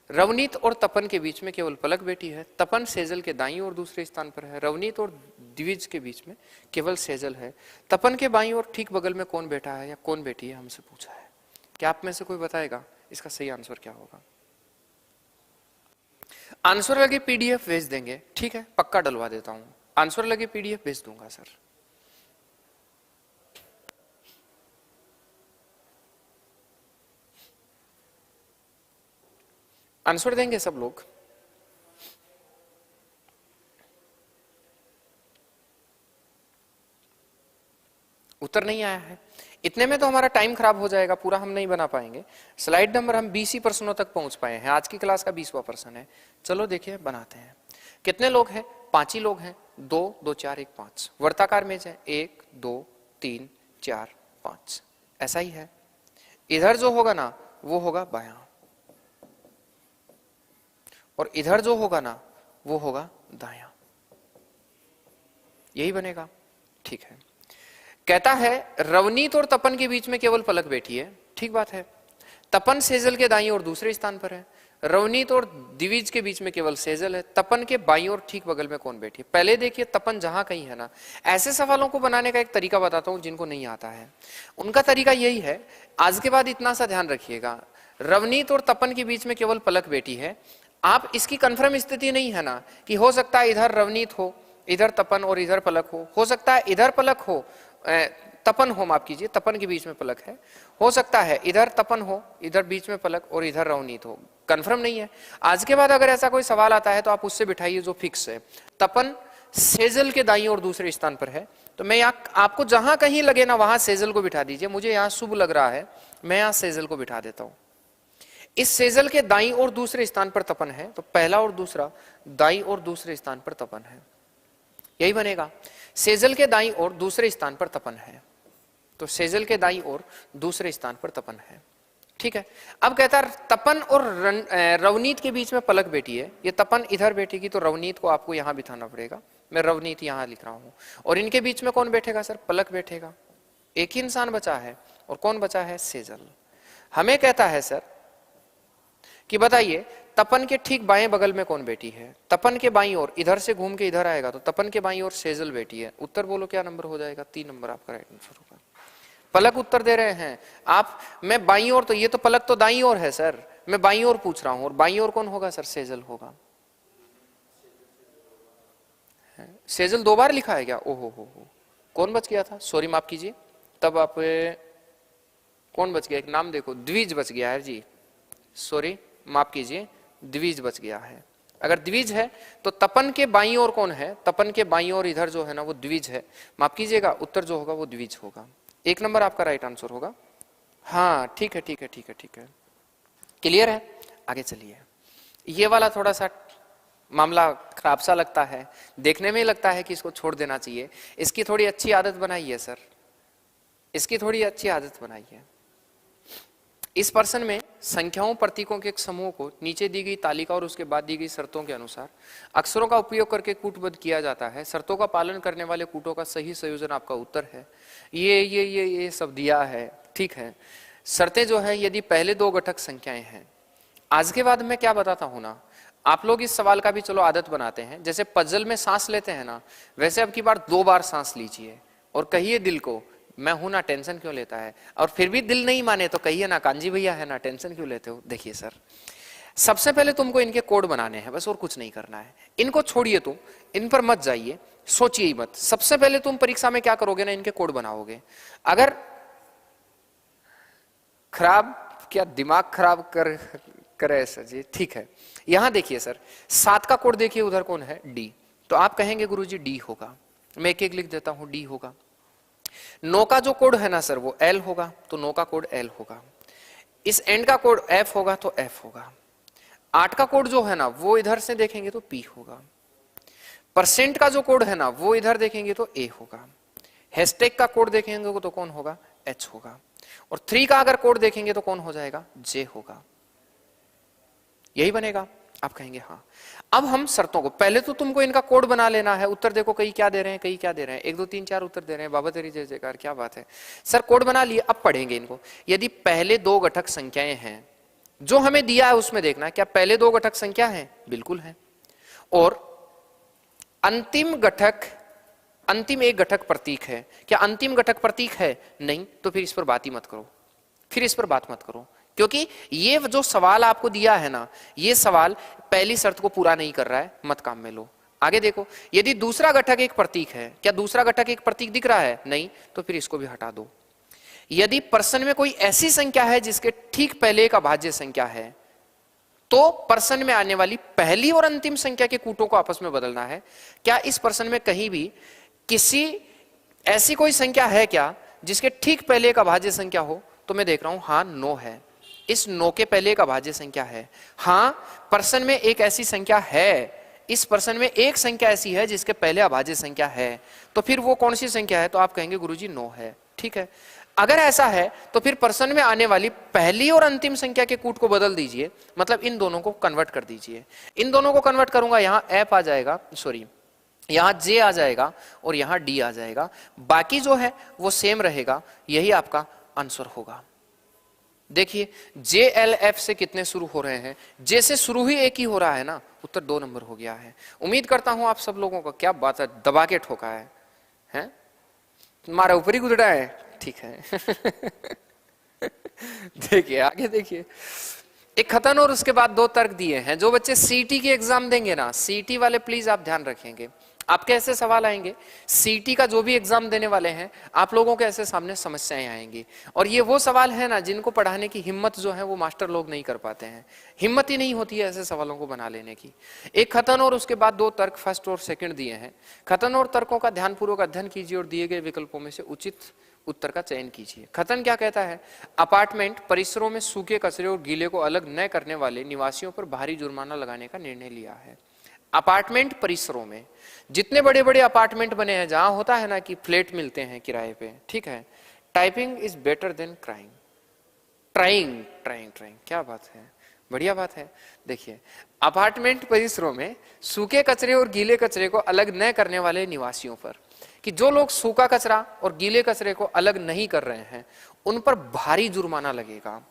रवनीत और तपन के बीच में केवल पलक बैठी है। तपन सेजल के दाईं ओर दूसरे स्थान पर है। रवनीत और द्विज के बीच में केवल सेजल है। तपन के बाईं ओर ठीक बगल में कौन बैठा है या कौन बैठी है, हमसे पूछा है। क्या आप में से कोई बताएगा इसका सही आंसर क्या होगा? आंसर लगे पीडीएफ भेज देंगे, ठीक है, पक्का डलवा देता हूं। आंसर लगे पीडीएफ भेज दूंगा सर। आंसर देंगे सब लोग? उत्तर नहीं आया है। इतने में तो हमारा टाइम खराब हो जाएगा, पूरा हम नहीं बना पाएंगे। स्लाइड नंबर हम 20 ही प्रश्नों तक पहुंच पाए हैं। आज की क्लास का 20वां प्रश्न है। चलो देखिए बनाते हैं। कितने लोग हैं? 5 ही लोग हैं। 2 2 4 1 5 वर्ताकार मेज है। 1 2 3 4 5 ऐसा ही है। इधर जो होगा ना वो होगा बायां, और इधर जो होगा ना वो होगा दायां। यही बनेगा, ठीक है। कहता है रवनीत और तपन के बीच में केवल पलक बैठी है, ठीक बात है। तपन सेजल के दाईं ओर दूसरे स्थान पर है। रवनीत और द्विज के बीच में केवल सेजल है। तपन के बाईं ओर ठीक बगल में कौन बैठी है? पहले देखिए तपन जहां कहीं है ना। ऐसे सवालों को बनाने का एक तरीका बताता हूं जिनको नहीं आता है, उनका तरीका यही है। आज के बाद इतना सा ध्यान रखिएगा, रवनीत और तपन के बीच में केवल पलक बैठी है। आप इसकी कंफर्म स्थिति नहीं है ना कि हो सकता है इधर रवनीत हो, इधर तपन और इधर पलक हो सकता है इधर पलक हो, तपन हो, माफ कीजिए, तपन के बीच में पलक है। हो सकता है इधर तपन हो, इधर बीच में पलक और इधर रवनीत हो, कंफर्म नहीं है। आज के बाद अगर ऐसा कोई सवाल आता है तो आप उससे बिठाइए जो फिक्स है। तपन सेजल के दाईं और दूसरे स्थान पर है, तो मैं यहाँ आपको जहां कहीं लगे ना वहां सेजल को बिठा दीजिए। मुझे यहाँ शुभ लग रहा है, मैं यहाँ सेजल को बिठा देता हूं। इस सेजल के दाईं और दूसरे स्थान पर तपन है, तो पहला और दूसरा दाईं और दूसरे स्थान पर तपन है, यही बनेगा। सेजल के दाईं और दूसरे स्थान पर तपन है, तो सेजल के दाईं और दूसरे स्थान पर तपन है, ठीक है। अब कहता है तपन और रवनीत के बीच में पलक बैठी है, ये तपन इधर बैठेगी तो रवनीत को आपको यहां बिठाना पड़ेगा। मैं रवनीत यहां लिख रहा हूं, और इनके बीच में कौन बैठेगा सर? पलक बैठेगा। एक ही इंसान बचा है, और कौन बचा है? सेजल। हमें कहता है सर कि बताइए तपन के ठीक बाएं बगल में कौन बैठी है? तपन के बाईं ओर, इधर से घूम के इधर आएगा तो तपन के बाईं ओर सेजल बैठी है। उत्तर बोलो क्या नंबर हो जाएगा? 3 नंबर आपका राइट आंसर होगा। पलक उत्तर दे रहे हैं आप, मैं बाईं ओर, तो ये तो पलक तो दाईं ओर है सर, मैं बाईं ओर पूछ रहा हूं, और बाईं ओर कौन होगा सर? सेजल होगा। सेजल 2 बार लिखा है क्या? ओहो हो, कौन बच गया था? सॉरी माफ कीजिए, तब आप कौन बच गया? एक नाम देखो, द्विज बच गया है जी, सॉरी माफ कीजिए, द्विज बच गया है। अगर द्विज है तो तपन के बाईं ओर कौन है? तपन के बाईं ओर इधर जो है ना वो द्विज है, माफ कीजिएगा, उत्तर जो होगा वो द्विज होगा। 1 नंबर आपका राइट आंसर होगा। हाँ ठीक है ठीक है ठीक है ठीक है, क्लियर है। आगे चलिए। ये वाला थोड़ा सा मामला खराब सा लगता है, देखने में लगता है कि इसको छोड़ देना चाहिए। इसकी थोड़ी अच्छी आदत बनाइए सर, इसकी थोड़ी अच्छी आदत बनाइए। इस प्रश्न में संख्याओं प्रतीकों के एक समूह को नीचे दी गई तालिका और उसके बाद दी गई शर्तों के अनुसार अक्षरों का उपयोग करके कूटबद्ध किया जाता है। शर्तों का पालन करने वाले कूटों का सही संयोजन आपका उत्तर है। ये सब दिया है, ठीक है। शर्तें जो है, यदि पहले 2 घटक संख्याएं हैं। आज के बाद मैं क्या बताता हूं ना, आप लोग इस सवाल का भी चलो आदत बनाते हैं। जैसे पजल में सांस लेते हैं ना, वैसे अब की बार 2 बार सांस लीजिए और कहिए दिल को, मैं हूं ना, टेंशन क्यों लेता है? और फिर भी दिल नहीं माने तो कहिए ना, कांजी भैया है ना, टेंशन क्यों लेते हो? देखिए सर, सबसे पहले तुमको इनके कोड बनाने हैं बस, और कुछ नहीं करना है। इनको छोड़िए, तुम इन पर मत जाइए, सोचिए ही मत। सबसे पहले तुम परीक्षा में क्या करोगे ना, इनके कोड बनाओगे। अगर खराब क्या दिमाग खराब करे सर जी, ठीक है। यहां देखिए सर, 7 का कोड देखिए, उधर कौन है? डी। तो आप कहेंगे गुरुजी डी होगा, मैं एक एक लिख देता हूं, डी होगा। 9 का जो कोड है ना सर वो एल होगा, तो 9 का कोड एल होगा। इस एंड का कोड एफ होगा तो एफ होगा। 8 का कोड जो है ना वो इधर से देखेंगे तो पी होगा। परसेंट का जो कोड है ना वो इधर देखेंगे तो ए होगा। हैशटैग का कोड देखेंगे तो कौन होगा? एच होगा। और 3 का अगर कोड देखेंगे तो कौन हो जाएगा? जे होगा। यही बनेगा। आप कहेंगे हाँ। अब हम शर्तों को, पहले तो तुमको इनका कोड बना लेना है। उत्तर देखो, कई क्या दे रहे हैं, कई क्या दे रहे हैं, 1 2 3 4 उत्तर दे रहे हैं। बाबा तेरी जय जयकार, क्या बात है सर। कोड बना लिए, अब पढ़ेंगे इनको। यदि पहले 2 घटक संख्याएं हैं, जो हमें दिया है उसमें देखना क्या पहले 2 घटक संख्या है? बिल्कुल है। और अंतिम एक घटक प्रतीक है क्या? अंतिम घटक प्रतीक है? नहीं। तो फिर इस पर बात ही मत करो, फिर इस पर बात मत करो, क्योंकि ये जो सवाल आपको दिया है ना, ये सवाल पहली शर्त को पूरा नहीं कर रहा है, मत काम में लो। आगे देखो, यदि दूसरा घटक एक प्रतीक है, क्या दूसरा घटक एक प्रतीक दिख रहा है? नहीं। तो फिर इसको भी हटा दो। यदि प्रश्न में कोई ऐसी संख्या है जिसके ठीक पहले एक अभाज्य संख्या है, तो प्रश्न में आने वाली पहली और अंतिम संख्या के कूटों को आपस में बदलना है। क्या इस प्रश्न में कहीं भी किसी ऐसी कोई संख्या है क्या जिसके ठीक पहले एक अभाज्य संख्या हो? तो मैं देख रहा हूं, हाँ 9 है। इस 9 के पहले एक अभाज्य संख्या है। हाँ, प्रश्न में एक ऐसी संख्या है, इस प्रश्न में एक संख्या ऐसी है जिसके पहले अभाज्य संख्या है। तो फिर वो कौन सी संख्या है? तो आप कहेंगे गुरुजी 9 है। ठीक है। अगर ऐसा है तो फिर प्रश्न में आने वाली पहली और अंतिम संख्या के कूट को बदल दीजिए, मतलब इन दोनों को कन्वर्ट कर दीजिए। इन दोनों को कन्वर्ट करूंगा, यहां एफ आ जाएगा, सॉरी यहां जे आ जाएगा और यहां डी आ जाएगा। बाकी जो है वो सेम रहेगा। यही आपका आंसर होगा। देखिए जे एल एफ से कितने शुरू हो रहे हैं? जे से शुरू ही एक ही हो रहा है ना, उत्तर 2 नंबर हो गया है। उम्मीद करता हूं आप सब लोगों का, क्या बात है, दबा के ठोका है? तुम्हारा ऊपर ही गुजरा है। ठीक है। देखिए आगे देखिए, एक कथन और उसके बाद 2 तर्क दिए हैं। जो बच्चे सीटी की एग्जाम देंगे ना, सीटी वाले प्लीज आप ध्यान रखेंगे, आपके ऐसे सवाल आएंगे, सीटी का जो भी एग्जाम देने वाले हैं आप लोगों के ऐसे सामने समस्याएं आएंगी, और ये वो सवाल है ना जिनको पढ़ाने की हिम्मत जो है वो मास्टर लोग नहीं कर पाते हैं, हिम्मत ही नहीं होती है ऐसे सवालों को बना लेने की। एक कथन और उसके बाद 2 तर्क फर्स्ट और सेकंड दिए हैं। कथन और तर्कों का ध्यानपूर्वक अध्ययन कीजिए और दिए गए विकल्पों में से उचित उत्तर का चयन कीजिए। कथन क्या कहता है? अपार्टमेंट परिसरों में सूखे कचरे और गीले को अलग न करने वाले निवासियों पर भारी जुर्माना लगाने का निर्णय लिया है। अपार्टमेंट परिसरों में, जितने बड़े बड़े अपार्टमेंट बने हैं जहां होता है ना कि फ्लैट मिलते हैं किराए पे, ठीक है, typing is better than crying. Trying trying trying, क्या बात है, बढ़िया बात है। देखिए, अपार्टमेंट परिसरों में सूखे कचरे और गीले कचरे को अलग न करने वाले निवासियों पर, कि जो लोग सूखा कचरा और गीले कचरे को अलग नहीं कर रहे हैं उन पर भारी जुर्माना लगेगा।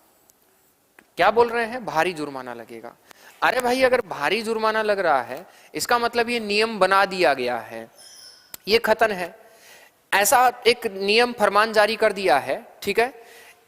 क्या बोल रहे हैं? भारी जुर्माना लगेगा। अरे भाई, अगर भारी जुर्माना लग रहा है इसका मतलब ये नियम बना दिया गया है, ये कथन है, ऐसा एक नियम फरमान जारी कर दिया है, ठीक है,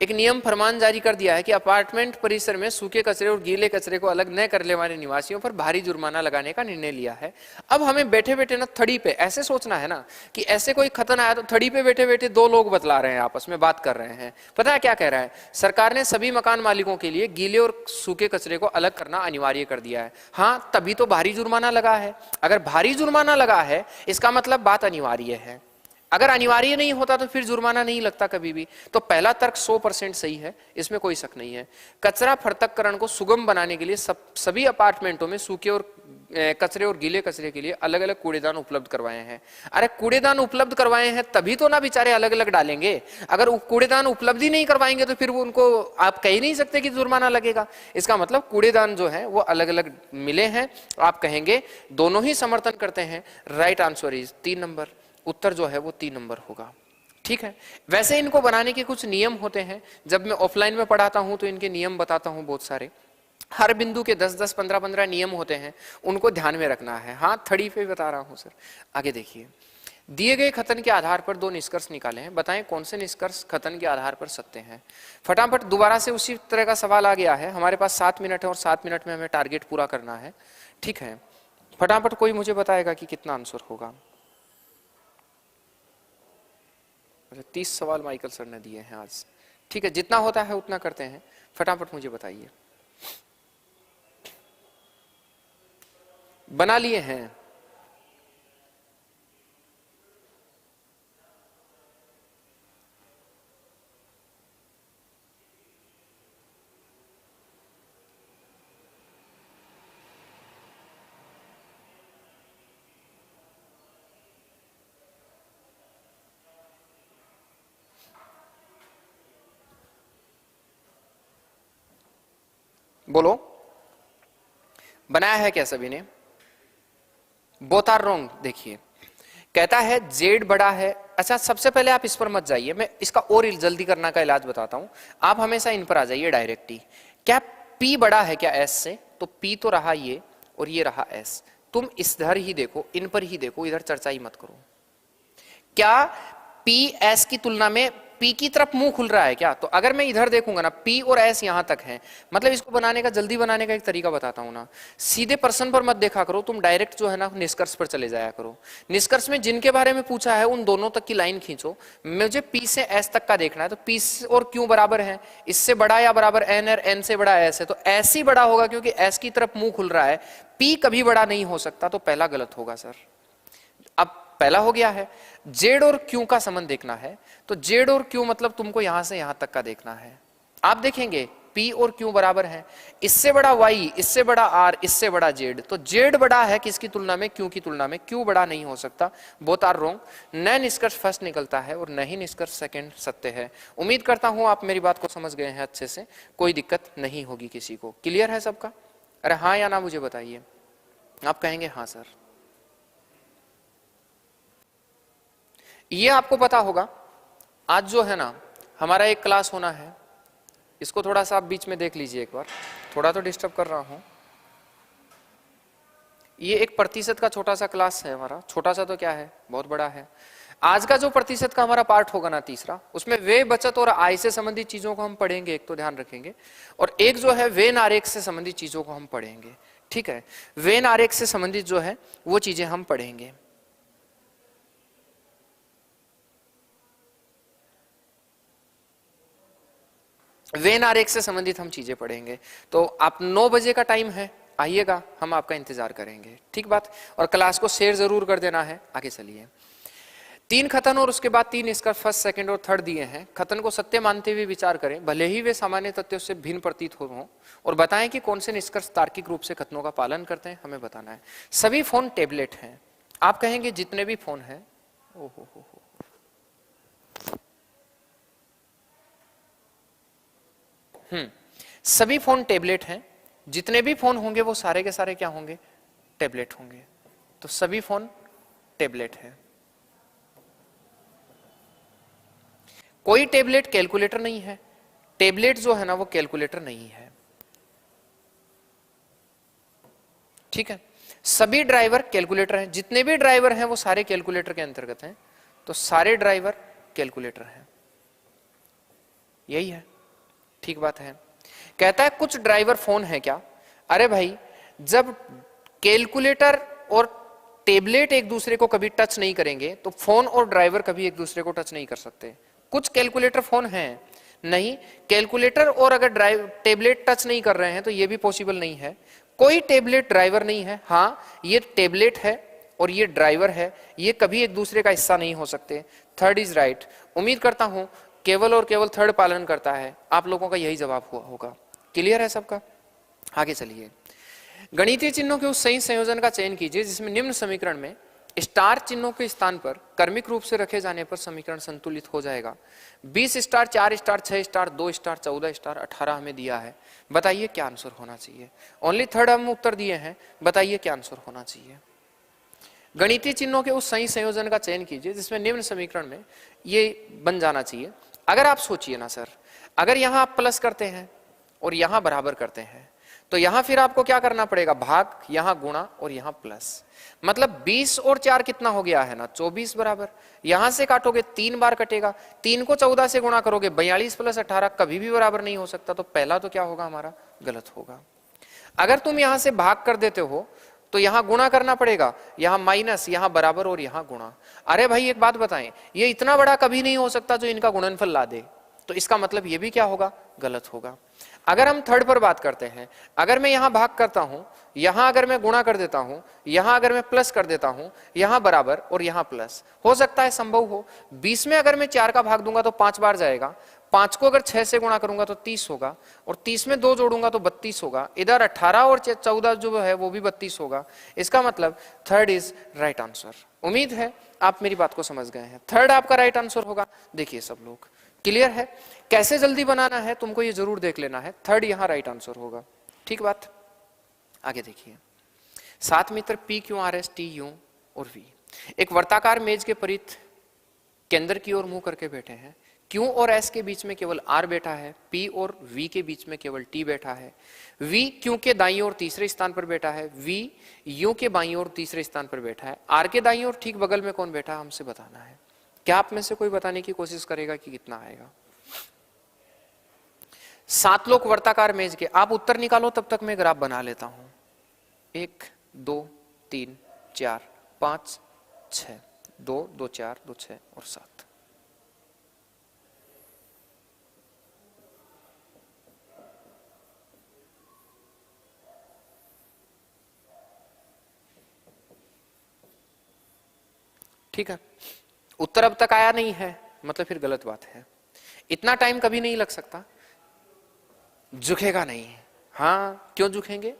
एक नियम फरमान जारी कर दिया है कि अपार्टमेंट परिसर में सूखे कचरे और गीले कचरे को अलग न करने वाले निवासियों पर भारी जुर्माना लगाने का निर्णय लिया है। अब हमें बैठे बैठे ना थड़ी पे ऐसे सोचना है ना कि ऐसे कोई कथन आया तो थड़ी पे बैठे बैठे 2 लोग बतला रहे हैं, आपस में बात कर रहे हैं। पता है क्या कह रहा है? सरकार ने सभी मकान मालिकों के लिए गीले और सूखे कचरे को अलग करना अनिवार्य कर दिया है। हाँ, तभी तो भारी जुर्माना लगा है। अगर भारी जुर्माना लगा है इसका मतलब बात अनिवार्य है। अगर अनिवार्य नहीं होता तो फिर जुर्माना नहीं लगता कभी भी। तो पहला तर्क 100% सही है, इसमें कोई शक नहीं है। कचरा पृथक्करण को सुगम बनाने के लिए सभी अपार्टमेंटों में सूखे और कचरे और गीले कचरे के लिए अलग अलग कूड़ेदान उपलब्ध करवाए हैं। अरे कूड़ेदान उपलब्ध करवाए हैं तभी तो ना बेचारे अलग अलग डालेंगे। अगर कूड़ेदान उपलब्ध ही नहीं करवाएंगे तो फिर उनको आप कह ही नहीं सकते कि जुर्माना लगेगा। इसका मतलब कूड़ेदान जो है वो अलग अलग मिले हैं। आप कहेंगे दोनों ही समर्थन करते हैं। Right answer is 3 number. उत्तर जो है वो 3 नंबर होगा। ठीक है, वैसे इनको बनाने के कुछ नियम होते हैं। जब मैं ऑफलाइन में पढ़ाता हूं तो इनके नियम बताता हूं बहुत सारे। हर बिंदु के 10-10, 15-15 नियम होते हैं, उनको ध्यान में रखना है। हाँ, थड़ी पे बता रहा हूं सर। आगे देखिए, दिए गए कथन के आधार पर 2 निष्कर्ष निकाले हैं, बताएं कौन से निष्कर्ष कथन के आधार पर सत्य हैं। फटाफट दोबारा से उसी तरह का सवाल आ गया है। हमारे पास 7 मिनट है और 7 मिनट में हमें टारगेट पूरा करना है। ठीक है, फटाफट कोई मुझे बताएगा कि कितना आंसर होगा। 30 सवाल माइकल सर ने दिए हैं आज। ठीक है, जितना होता है उतना करते हैं। फटाफट मुझे बताइए, बना लिए हैं? बोलो, बनाया है क्या सभी ने? Both are wrong. देखिए, कहता है जेड बड़ा है। अच्छा, सबसे पहले आप इस पर मत जाइए, मैं इसका और जल्दी करना का इलाज बताता हूं। आप हमेशा इन पर आ जाइए डायरेक्ट ही। क्या पी बड़ा है क्या एस से? तो पी तो रहा ये और ये रहा एस। तुम इधर ही देखो, इन पर ही देखो, इधर चर्चा ही मत करो। क्या पी एस की तुलना में पी की तरफ मुंह खुल रहा है क्या? तो अगर मैं इधर देखूंगा ना, पी और एस यहां तक है, मतलब इसको बनाने का, जल्दी बनाने का एक तरीका बताता हूं ना। सीधे पर्सन पर मत देखा करो, तुम डायरेक्ट जो है ना निष्कर्ष पर चले जाया करो। निष्कर्ष में जिनके बारे में पूछा है उन दोनों तक की लाइन खींचो। मुझे पी से एस तक का देखना है, तो पी और क्यू बराबर है, इससे बड़ा या बराबर एन है, एन से बड़ा एस है, तो एस ही बड़ा होगा क्योंकि एस की तरफ मुंह खुल रहा है। पी कभी बड़ा नहीं हो सकता, तो पहला गलत होगा सर। अब पहला हो गया है। जेड और क्यू का संबंध देखना है, तो जेड और क्यू मतलब तुमको यहां से यहां तक का देखना है। आप देखेंगे पी और क्यू बराबर है, इससे बड़ा वाई, इससे बड़ा आर, इससे बड़ा जेड, तो जेड बड़ा है किसकी तुलना में? क्यू की तुलना में। क्यू बड़ा नहीं हो सकता। Both are wrong. न निष्कर्ष फर्स्ट निकलता है और न ही निष्कर्ष सेकंड सत्य है। उम्मीद करता हूं आप मेरी बात को समझ गए हैं अच्छे से, कोई दिक्कत नहीं होगी किसी को। क्लियर है सबका? अरे हाँ या ना मुझे बताइए। आप कहेंगे हाँ सर। ये आपको पता होगा, आज जो है ना हमारा एक क्लास होना है, इसको थोड़ा सा आप बीच में देख लीजिए एक बार, थोड़ा तो डिस्टर्ब कर रहा हूं। ये एक प्रतिशत का छोटा सा क्लास है हमारा। छोटा सा तो क्या है, बहुत बड़ा है। आज का जो प्रतिशत का हमारा पार्ट होगा ना तीसरा, उसमें वे बचत और आय से संबंधित चीजों को हम पढ़ेंगे, एक तो ध्यान रखेंगे, और एक जो है वेन आरेख से संबंधित चीजों को हम पढ़ेंगे। ठीक है, वेन आरेख से संबंधित जो है वो चीजें हम पढ़ेंगे। वेन आरेख से संबंधित हम चीजें पढ़ेंगे। तो आप 9 बजे का टाइम है, आइएगा, हम आपका इंतजार करेंगे, ठीक बात। और क्लास को शेयर जरूर कर देना है। आगे चलिए, 3 कथन और उसके बाद 3 इसका फर्स्ट, सेकंड और थर्ड दिए हैं। कथन को सत्य मानते हुए विचार करें, भले ही वे सामान्य तथ्यों से भिन्न प्रतीत हो, और बताएं कि कौन से निष्कर्ष तार्किक रूप से कथनों का पालन करते हैं, हमें बताना है। सभी फोन टैबलेट हैं। आप कहेंगे जितने भी फोन हैं, ओहो हो, सभी फोन टैबलेट हैं। जितने भी फोन होंगे वो सारे के सारे क्या होंगे? टैबलेट होंगे। तो सभी फोन टैबलेट है। कोई टैबलेट कैलकुलेटर नहीं है। टैबलेट जो है ना वो कैलकुलेटर नहीं है, ठीक है। सभी ड्राइवर कैलकुलेटर हैं। जितने भी ड्राइवर हैं वो सारे कैलकुलेटर के अंतर्गत हैं। तो सारे ड्राइवर कैलकुलेटर हैं, यही है, ठीक बात है। कहता है कुछ ड्राइवर फोन है क्या? अरे भाई, जब कैलकुलेटर और टैबलेट एक दूसरे को कभी टच नहीं करेंगे तो फोन और ड्राइवर कभी एक दूसरे को टच नहीं कर सकते। कुछ कैलकुलेटर फोन हैं, नहीं। कैलकुलेटर और अगर टैबलेट टच नहीं कर रहे हैं तो यह भी पॉसिबल नहीं है। कोई टैबलेट ड्राइवर नहीं है। हाँ, ये टैबलेट है और ये ड्राइवर है, ये कभी एक दूसरे का हिस्सा नहीं हो सकते। Third is right. उम्मीद करता हूं केवल और केवल थर्ड पालन करता है। आप लोगों का यही जवाब हुआ होगा। क्लियर है सबका? आगे चलिए, गणितीय चिन्हों के उस सही संयोजन का चयन कीजिए जिसमें निम्न समीकरण में स्टार चिन्हों के स्थान पर क्रमिक रूप से रखे जाने पर समीकरण संतुलित हो जाएगा। 20 star, 4 star, 6 star, 2 star, 14 star, 18 हमें दिया है। बताइए क्या आंसर होना चाहिए। ओनली थर्ड हम उत्तर दिए हैं, बताइए क्या आंसर होना चाहिए। गणितीय चिन्हों के उस सही संयोजन का चयन कीजिए जिसमें निम्न समीकरण में ये बन जाना चाहिए। अगर आप सोचिए ना सर, अगर यहां आप प्लस करते हैं और यहां बराबर करते हैं तो यहां फिर आपको क्या करना पड़ेगा? भाग, यहां गुणा और यहां प्लस। मतलब 20 और 4 कितना हो गया है ना? 24 बराबर। यहां से काटोगे 3 बार कटेगा, 3 को 14 से गुणा करोगे 42 प्लस 18 कभी भी बराबर नहीं हो सकता। तो पहला तो क्या होगा हमारा? गलत होगा। अगर तुम यहां से भाग कर देते हो तो यहां गुणा करना पड़ेगा, यहां माइनस, यहां बराबर और यहां गुणा। अरे भाई एक बात बताएं, ये इतना बड़ा कभी नहीं हो सकता जो इनका गुणनफल ला दे। तो इसका मतलब ये भी क्या होगा? गलत होगा। अगर हम थर्ड पर बात करते हैं, अगर मैं यहां भाग करता हूं, यहां अगर मैं गुणा कर देता हूं, यहां अगर मैं प्लस कर देता हूं, यहां बराबर और यहां प्लस, हो सकता है संभव हो। 20 में अगर मैं 4 का भाग दूंगा तो 5 बार जाएगा, 5 को अगर 6 से गुणा करूंगा तो 30 होगा, और 30 में 2 जोड़ूंगा तो 32 होगा। इधर 18 और 14 जो है वो भी 32 होगा। इसका मतलब थर्ड इज राइट आंसर। उम्मीद है आप मेरी बात को समझ गए हैं। थर्ड आपका राइट आंसर होगा। देखिए सब लोग, क्लियर है? कैसे जल्दी बनाना है तुमको ये जरूर देख लेना है। थर्ड यहां राइट आंसर होगा, ठीक बात। आगे देखिए, 7 metre P Q R S T U और वी एक वर्ताकार मेज के परित केंद्र की ओर मुंह करके बैठे हैं। क्यू और एस के बीच में केवल आर बैठा है, पी और वी के बीच में केवल टी बैठा है। वी क्यू के दाईं ओर तीसरे स्थान पर बैठा है, वी यू के बाईं ओर तीसरे स्थान पर बैठा है। आर के दाईं ओर ठीक बगल में कौन बैठा है हमसे बताना है। क्या आप में से कोई बताने की कोशिश करेगा कि कितना आएगा? 7 लोग वर्ताकार मेज के। आप उत्तर निकालो, तब तक मैं ग्राफ बना लेता हूं। 1 2 3 4 5 6, 2 2 4 2 6 और 7। ठीक है, उत्तर अब तक आया नहीं है, मतलब फिर गलत बात है। इतना टाइम कभी नहीं लग सकता, झुकेगा नहीं। हाँ, क्यों झुकेंगे?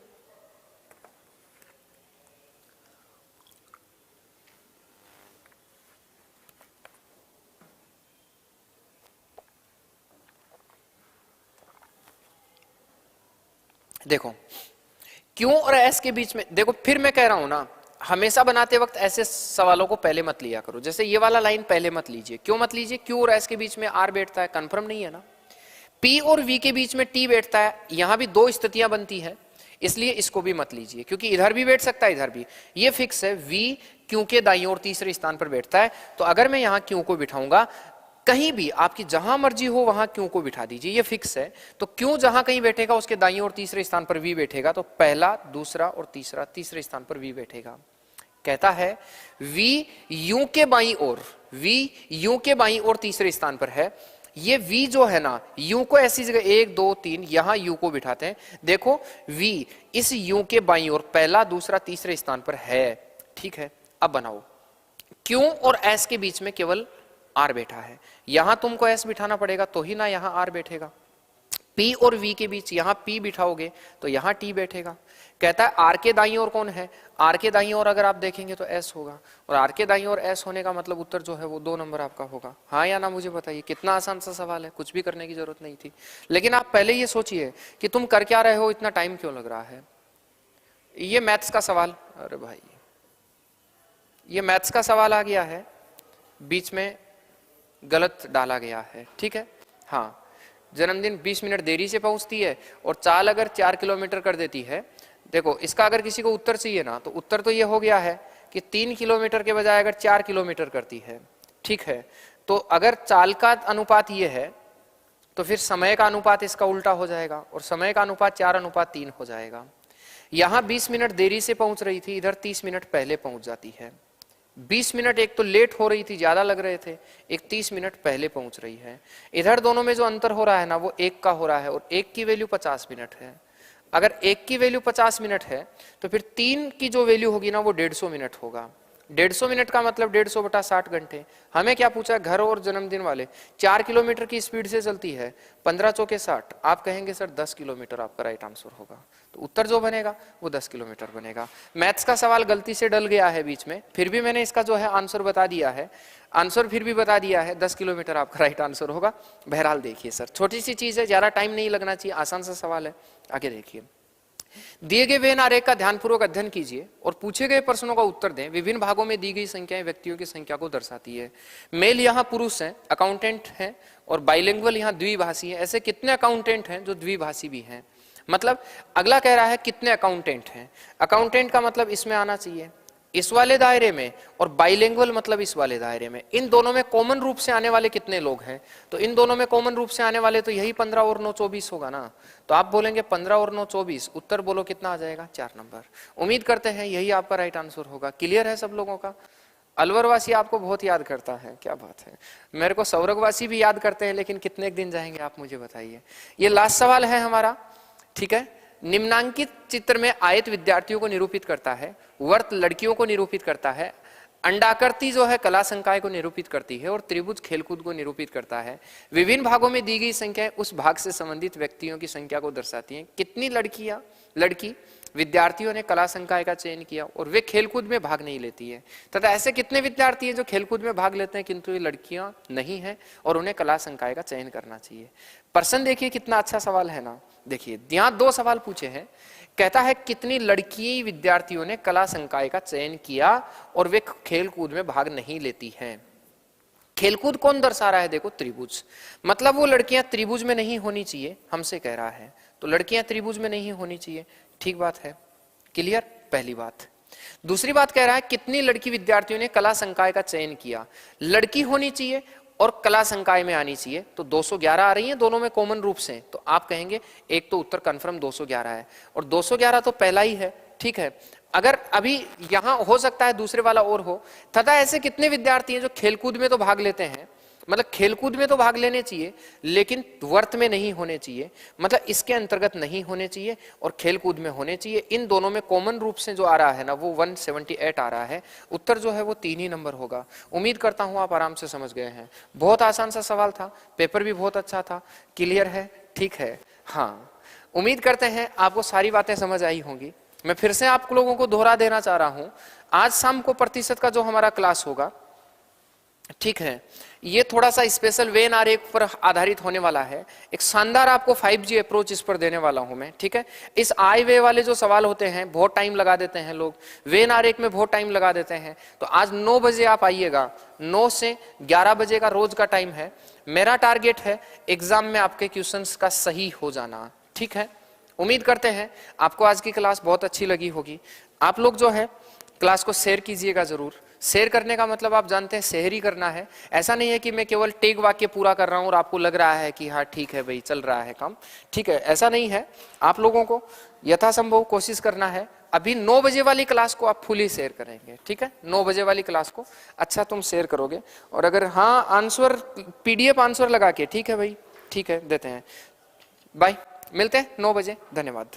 देखो, क्यों और एस के बीच में, देखो फिर मैं कह रहा हूं ना, हमेशा बनाते वक्त ऐसे सवालों को पहले मत लिया करो। जैसे ये वाला लाइन पहले मत लीजिए। क्यों मत लीजिए? क्यू और एस के बीच में आर बैठता है, कंफर्म नहीं है ना। पी और वी के बीच में टी बैठता है, यहां भी 2 स्थितियां बनती है, इसलिए इसको भी मत लीजिए, क्योंकि इधर भी बैठ सकता है, इधर भी। ये फिक्स है, वी क्यू के दाईं ओर तीसरे स्थान पर बैठता है। तो अगर मैं यहां क्यू को बिठाऊंगा, कहीं भी आपकी जहां मर्जी हो वहां क्यू को बिठा दीजिए, ये फिक्स है। तो क्यू जहां कहीं बैठेगा उसके दाईं ओर तीसरे स्थान पर वी बैठेगा। तो पहला, दूसरा और तीसरा, तीसरे स्थान पर वी बैठेगा। कहता है वी यू के बाईं ओर, वी यू के बाईं ओर तीसरे स्थान पर है। ये v जो है ना, u को ऐसी जगह 1 2 3 यहां u को बिठाते हैं। देखो v इस u के बाईं ओर पहला दूसरा तीसरे स्थान पर है, ठीक है। अब बनाओ, q और s के बीच में केवल r बैठा है, यहां तुमको s बिठाना पड़ेगा तो ही ना यहां r बैठेगा। P और V के बीच यहां P बिठाओगे तो यहां T बैठेगा। कहता है R के दाईं ओर कौन है, R के दाईं ओर अगर आप देखेंगे तो S होगा, और R के दाईं ओर S होने का मतलब उत्तर जो है वो 2 नंबर आपका होगा। हाँ या ना मुझे बताइए, कितना आसान सा सवाल है, कुछ भी करने की जरूरत नहीं थी। लेकिन आप पहले ये सोचिए कि तुम कर क्या रहे हो, इतना टाइम क्यों लग रहा है। ये मैथ्स का सवाल, अरे भाई ये मैथ्स का सवाल आ गया है, बीच में गलत डाला गया है, ठीक है। हाँ, जन्मदिन 20 मिनट देरी से पहुंचती है और चाल अगर 4 किलोमीटर कर देती है। देखो इसका अगर किसी को उत्तर चाहिए ना, तो उत्तर तो ये हो गया है कि 3 किलोमीटर के बजाय अगर 4 किलोमीटर करती है, ठीक है। तो अगर चाल का अनुपात ये है तो फिर समय का अनुपात इसका उल्टा हो जाएगा, और समय का अनुपात 4:3 हो जाएगा। यहां 20 मिनट देरी से पहुंच रही थी, इधर 30 मिनट पहले पहुंच जाती है। 20 मिनट एक तो लेट हो रही थी, ज्यादा लग रहे थे, एक 30 मिनट पहले पहुंच रही है। इधर दोनों में जो अंतर हो रहा है ना, वो 1 का हो रहा है, और 1 की वैल्यू 50 मिनट है। अगर 1 की वैल्यू 50 मिनट है तो फिर 3 की जो वैल्यू होगी ना वो 150 मिनट होगा। 150 मिनट का मतलब 150/60 घंटे। हमें क्या पूछा, घर और जन्मदिन वाले 4 किलोमीटर की स्पीड से चलती है, 15 चौके 60। आप कहेंगे सर 10 किलोमीटर आपका राइट आंसर होगा, तो उत्तर जो बनेगा वो 10 किलोमीटर बनेगा। मैथ्स का सवाल गलती से डल गया है बीच में, फिर भी मैंने इसका जो है आंसर बता दिया है, आंसर फिर भी बता दिया है, 10 किलोमीटर आपका राइट आंसर होगा। बहरहाल देखिए सर, छोटी सी चीज है, ज्यादा टाइम नहीं लगना चाहिए, आसान सा सवाल है। आगे देखिए, दिए गए वेन आरेख का ध्यानपूर्वक अध्ययन कीजिए और पूछे गए प्रश्नों का उत्तर दें। विभिन्न भागों में दी गई संख्याएं व्यक्तियों की संख्या को दर्शाती है। मेल यहाँ पुरुष हैं, अकाउंटेंट हैं, और बाइलिंगुअल यहाँ द्विभाषी है। ऐसे कितने अकाउंटेंट हैं जो द्विभाषी भी हैं। मतलब अगला कह रहा है कितने अकाउंटेंट हैं, अकाउंटेंट का मतलब इसमें आना चाहिए, इस वाले दायरे में, और बाइलिंगुअल मतलब इस वाले दायरे में। इन दोनों में कॉमन रूप से आने वाले कितने लोग हैं, तो इन दोनों में कॉमन रूप से आने वाले तो यही 15 और 9 24 होगा ना। तो आप बोलेंगे 15 और 9 24, उत्तर बोलो कितना आ जाएगा, 4 नंबर। उम्मीद करते हैं यही आपका राइट आंसर होगा। क्लियर है सब लोगों का। अलवरवासी आपको बहुत याद करता है, क्या बात है। मेरे को सौरगवासी भी याद करते हैं, लेकिन कितने दिन जाएंगे आप मुझे बताइए। ये लास्ट सवाल है हमारा, ठीक है। निम्नांकित चित्र में आयत विद्यार्थियों को निरूपित करता है, वर्त लड़कियों को निरूपित करता है, अंडाकृति जो है कला संकाय को निरूपित करती है, और त्रिभुज खेलकूद को निरूपित करता है। विभिन्न भागों में दी गई संख्याएं उस भाग से संबंधित व्यक्तियों की संख्या को दर्शाती हैं। कितनी लड़की विद्यार्थियों ने कला संकाय का चयन किया और वे खेलकूद में भाग नहीं लेती है, तथा ऐसे कितने विद्यार्थी हैं जो खेलकूद में भाग लेते हैं किंतु ये लड़कियां नहीं हैं और उन्हें कला संकाय का चयन करना चाहिए। प्रश्न देखिए कितना अच्छा सवाल है ना। देखिए यहां 2 सवाल पूछे हैं। कहता है कितनी लड़की विद्यार्थियों ने कला संकाय का चयन किया और वे खेलकूद में भाग नहीं लेती हैं। खेलकूद कौन दर्शा रहा है, देखो त्रिभुज, मतलब वो लड़कियां त्रिभुज में नहीं होनी चाहिए, हमसे कह रहा है। तो लड़कियां त्रिभुज में नहीं होनी चाहिए, ठीक बात है, क्लियर, पहली बात। दूसरी बात कह रहा है कितनी लड़की विद्यार्थियों ने कला संकाय का चयन किया। लड़की होनी चाहिए और कला संकाय में आनी चाहिए, तो 211 आ रही है दोनों में कॉमन रूप से। तो आप कहेंगे एक तो उत्तर कंफर्म 211 है, और 211 तो पहला ही है, ठीक है। अगर अभी यहां हो सकता है दूसरे वाला और हो, तथा ऐसे कितने विद्यार्थी हैं जो खेलकूद में तो भाग लेते हैं, मतलब खेलकूद में तो भाग लेने चाहिए लेकिन वर्त में नहीं होने चाहिए, मतलब इसके अंतर्गत नहीं होने चाहिए और खेलकूद में होने चाहिए। इन दोनों में कॉमन रूप से जो आ रहा है ना वो 178 आ रहा है। उत्तर जो है वो 3 ही नंबर होगा। उम्मीद करता हूं आप आराम से समझ गए हैं। बहुत आसान सा सवाल था, पेपर भी बहुत अच्छा था। क्लियर है, ठीक है। हाँ, उम्मीद करते हैं आपको सारी बातें समझ आई होंगी। मैं फिर से आप लोगों को दोहरा देना चाह रहा हूं, आज शाम को प्रतिशत का जो हमारा क्लास होगा, ठीक है, ये थोड़ा सा स्पेशल वेन आरेख पर आधारित होने वाला है। एक शानदार आपको 5G अप्रोच इस पर देने वाला हूं मैं, ठीक है। इस आई वे वाले जो सवाल होते हैं बहुत टाइम लगा देते हैं लोग, वेन आरेख में बहुत टाइम लगा देते हैं। तो आज 9 बजे आप आइएगा, 9 से 11 बजे का रोज का टाइम है। मेरा टारगेट है एग्जाम में आपके क्वेश्चंस का सही हो जाना, ठीक है। उम्मीद करते हैं आपको आज की क्लास बहुत अच्छी लगी होगी। आप लोग जो है क्लास को शेयर कीजिएगा जरूर, शेयर करने का मतलब आप जानते हैं शेयर ही करना है। ऐसा नहीं है कि मैं केवल टेक वाक्य पूरा कर रहा हूं और आपको लग रहा है कि हाँ ठीक है भाई चल रहा है काम, ठीक है, ऐसा नहीं है। आप लोगों को यथासंभव कोशिश करना है। अभी 9 बजे वाली क्लास को आप फुली शेयर करेंगे, ठीक है, 9 बजे वाली क्लास को अच्छा तुम शेयर करोगे। और अगर हाँ आंसर PDF आंसर लगा के, ठीक है भाई, ठीक है देते हैं। बाय, मिलते हैं 9 बजे, धन्यवाद।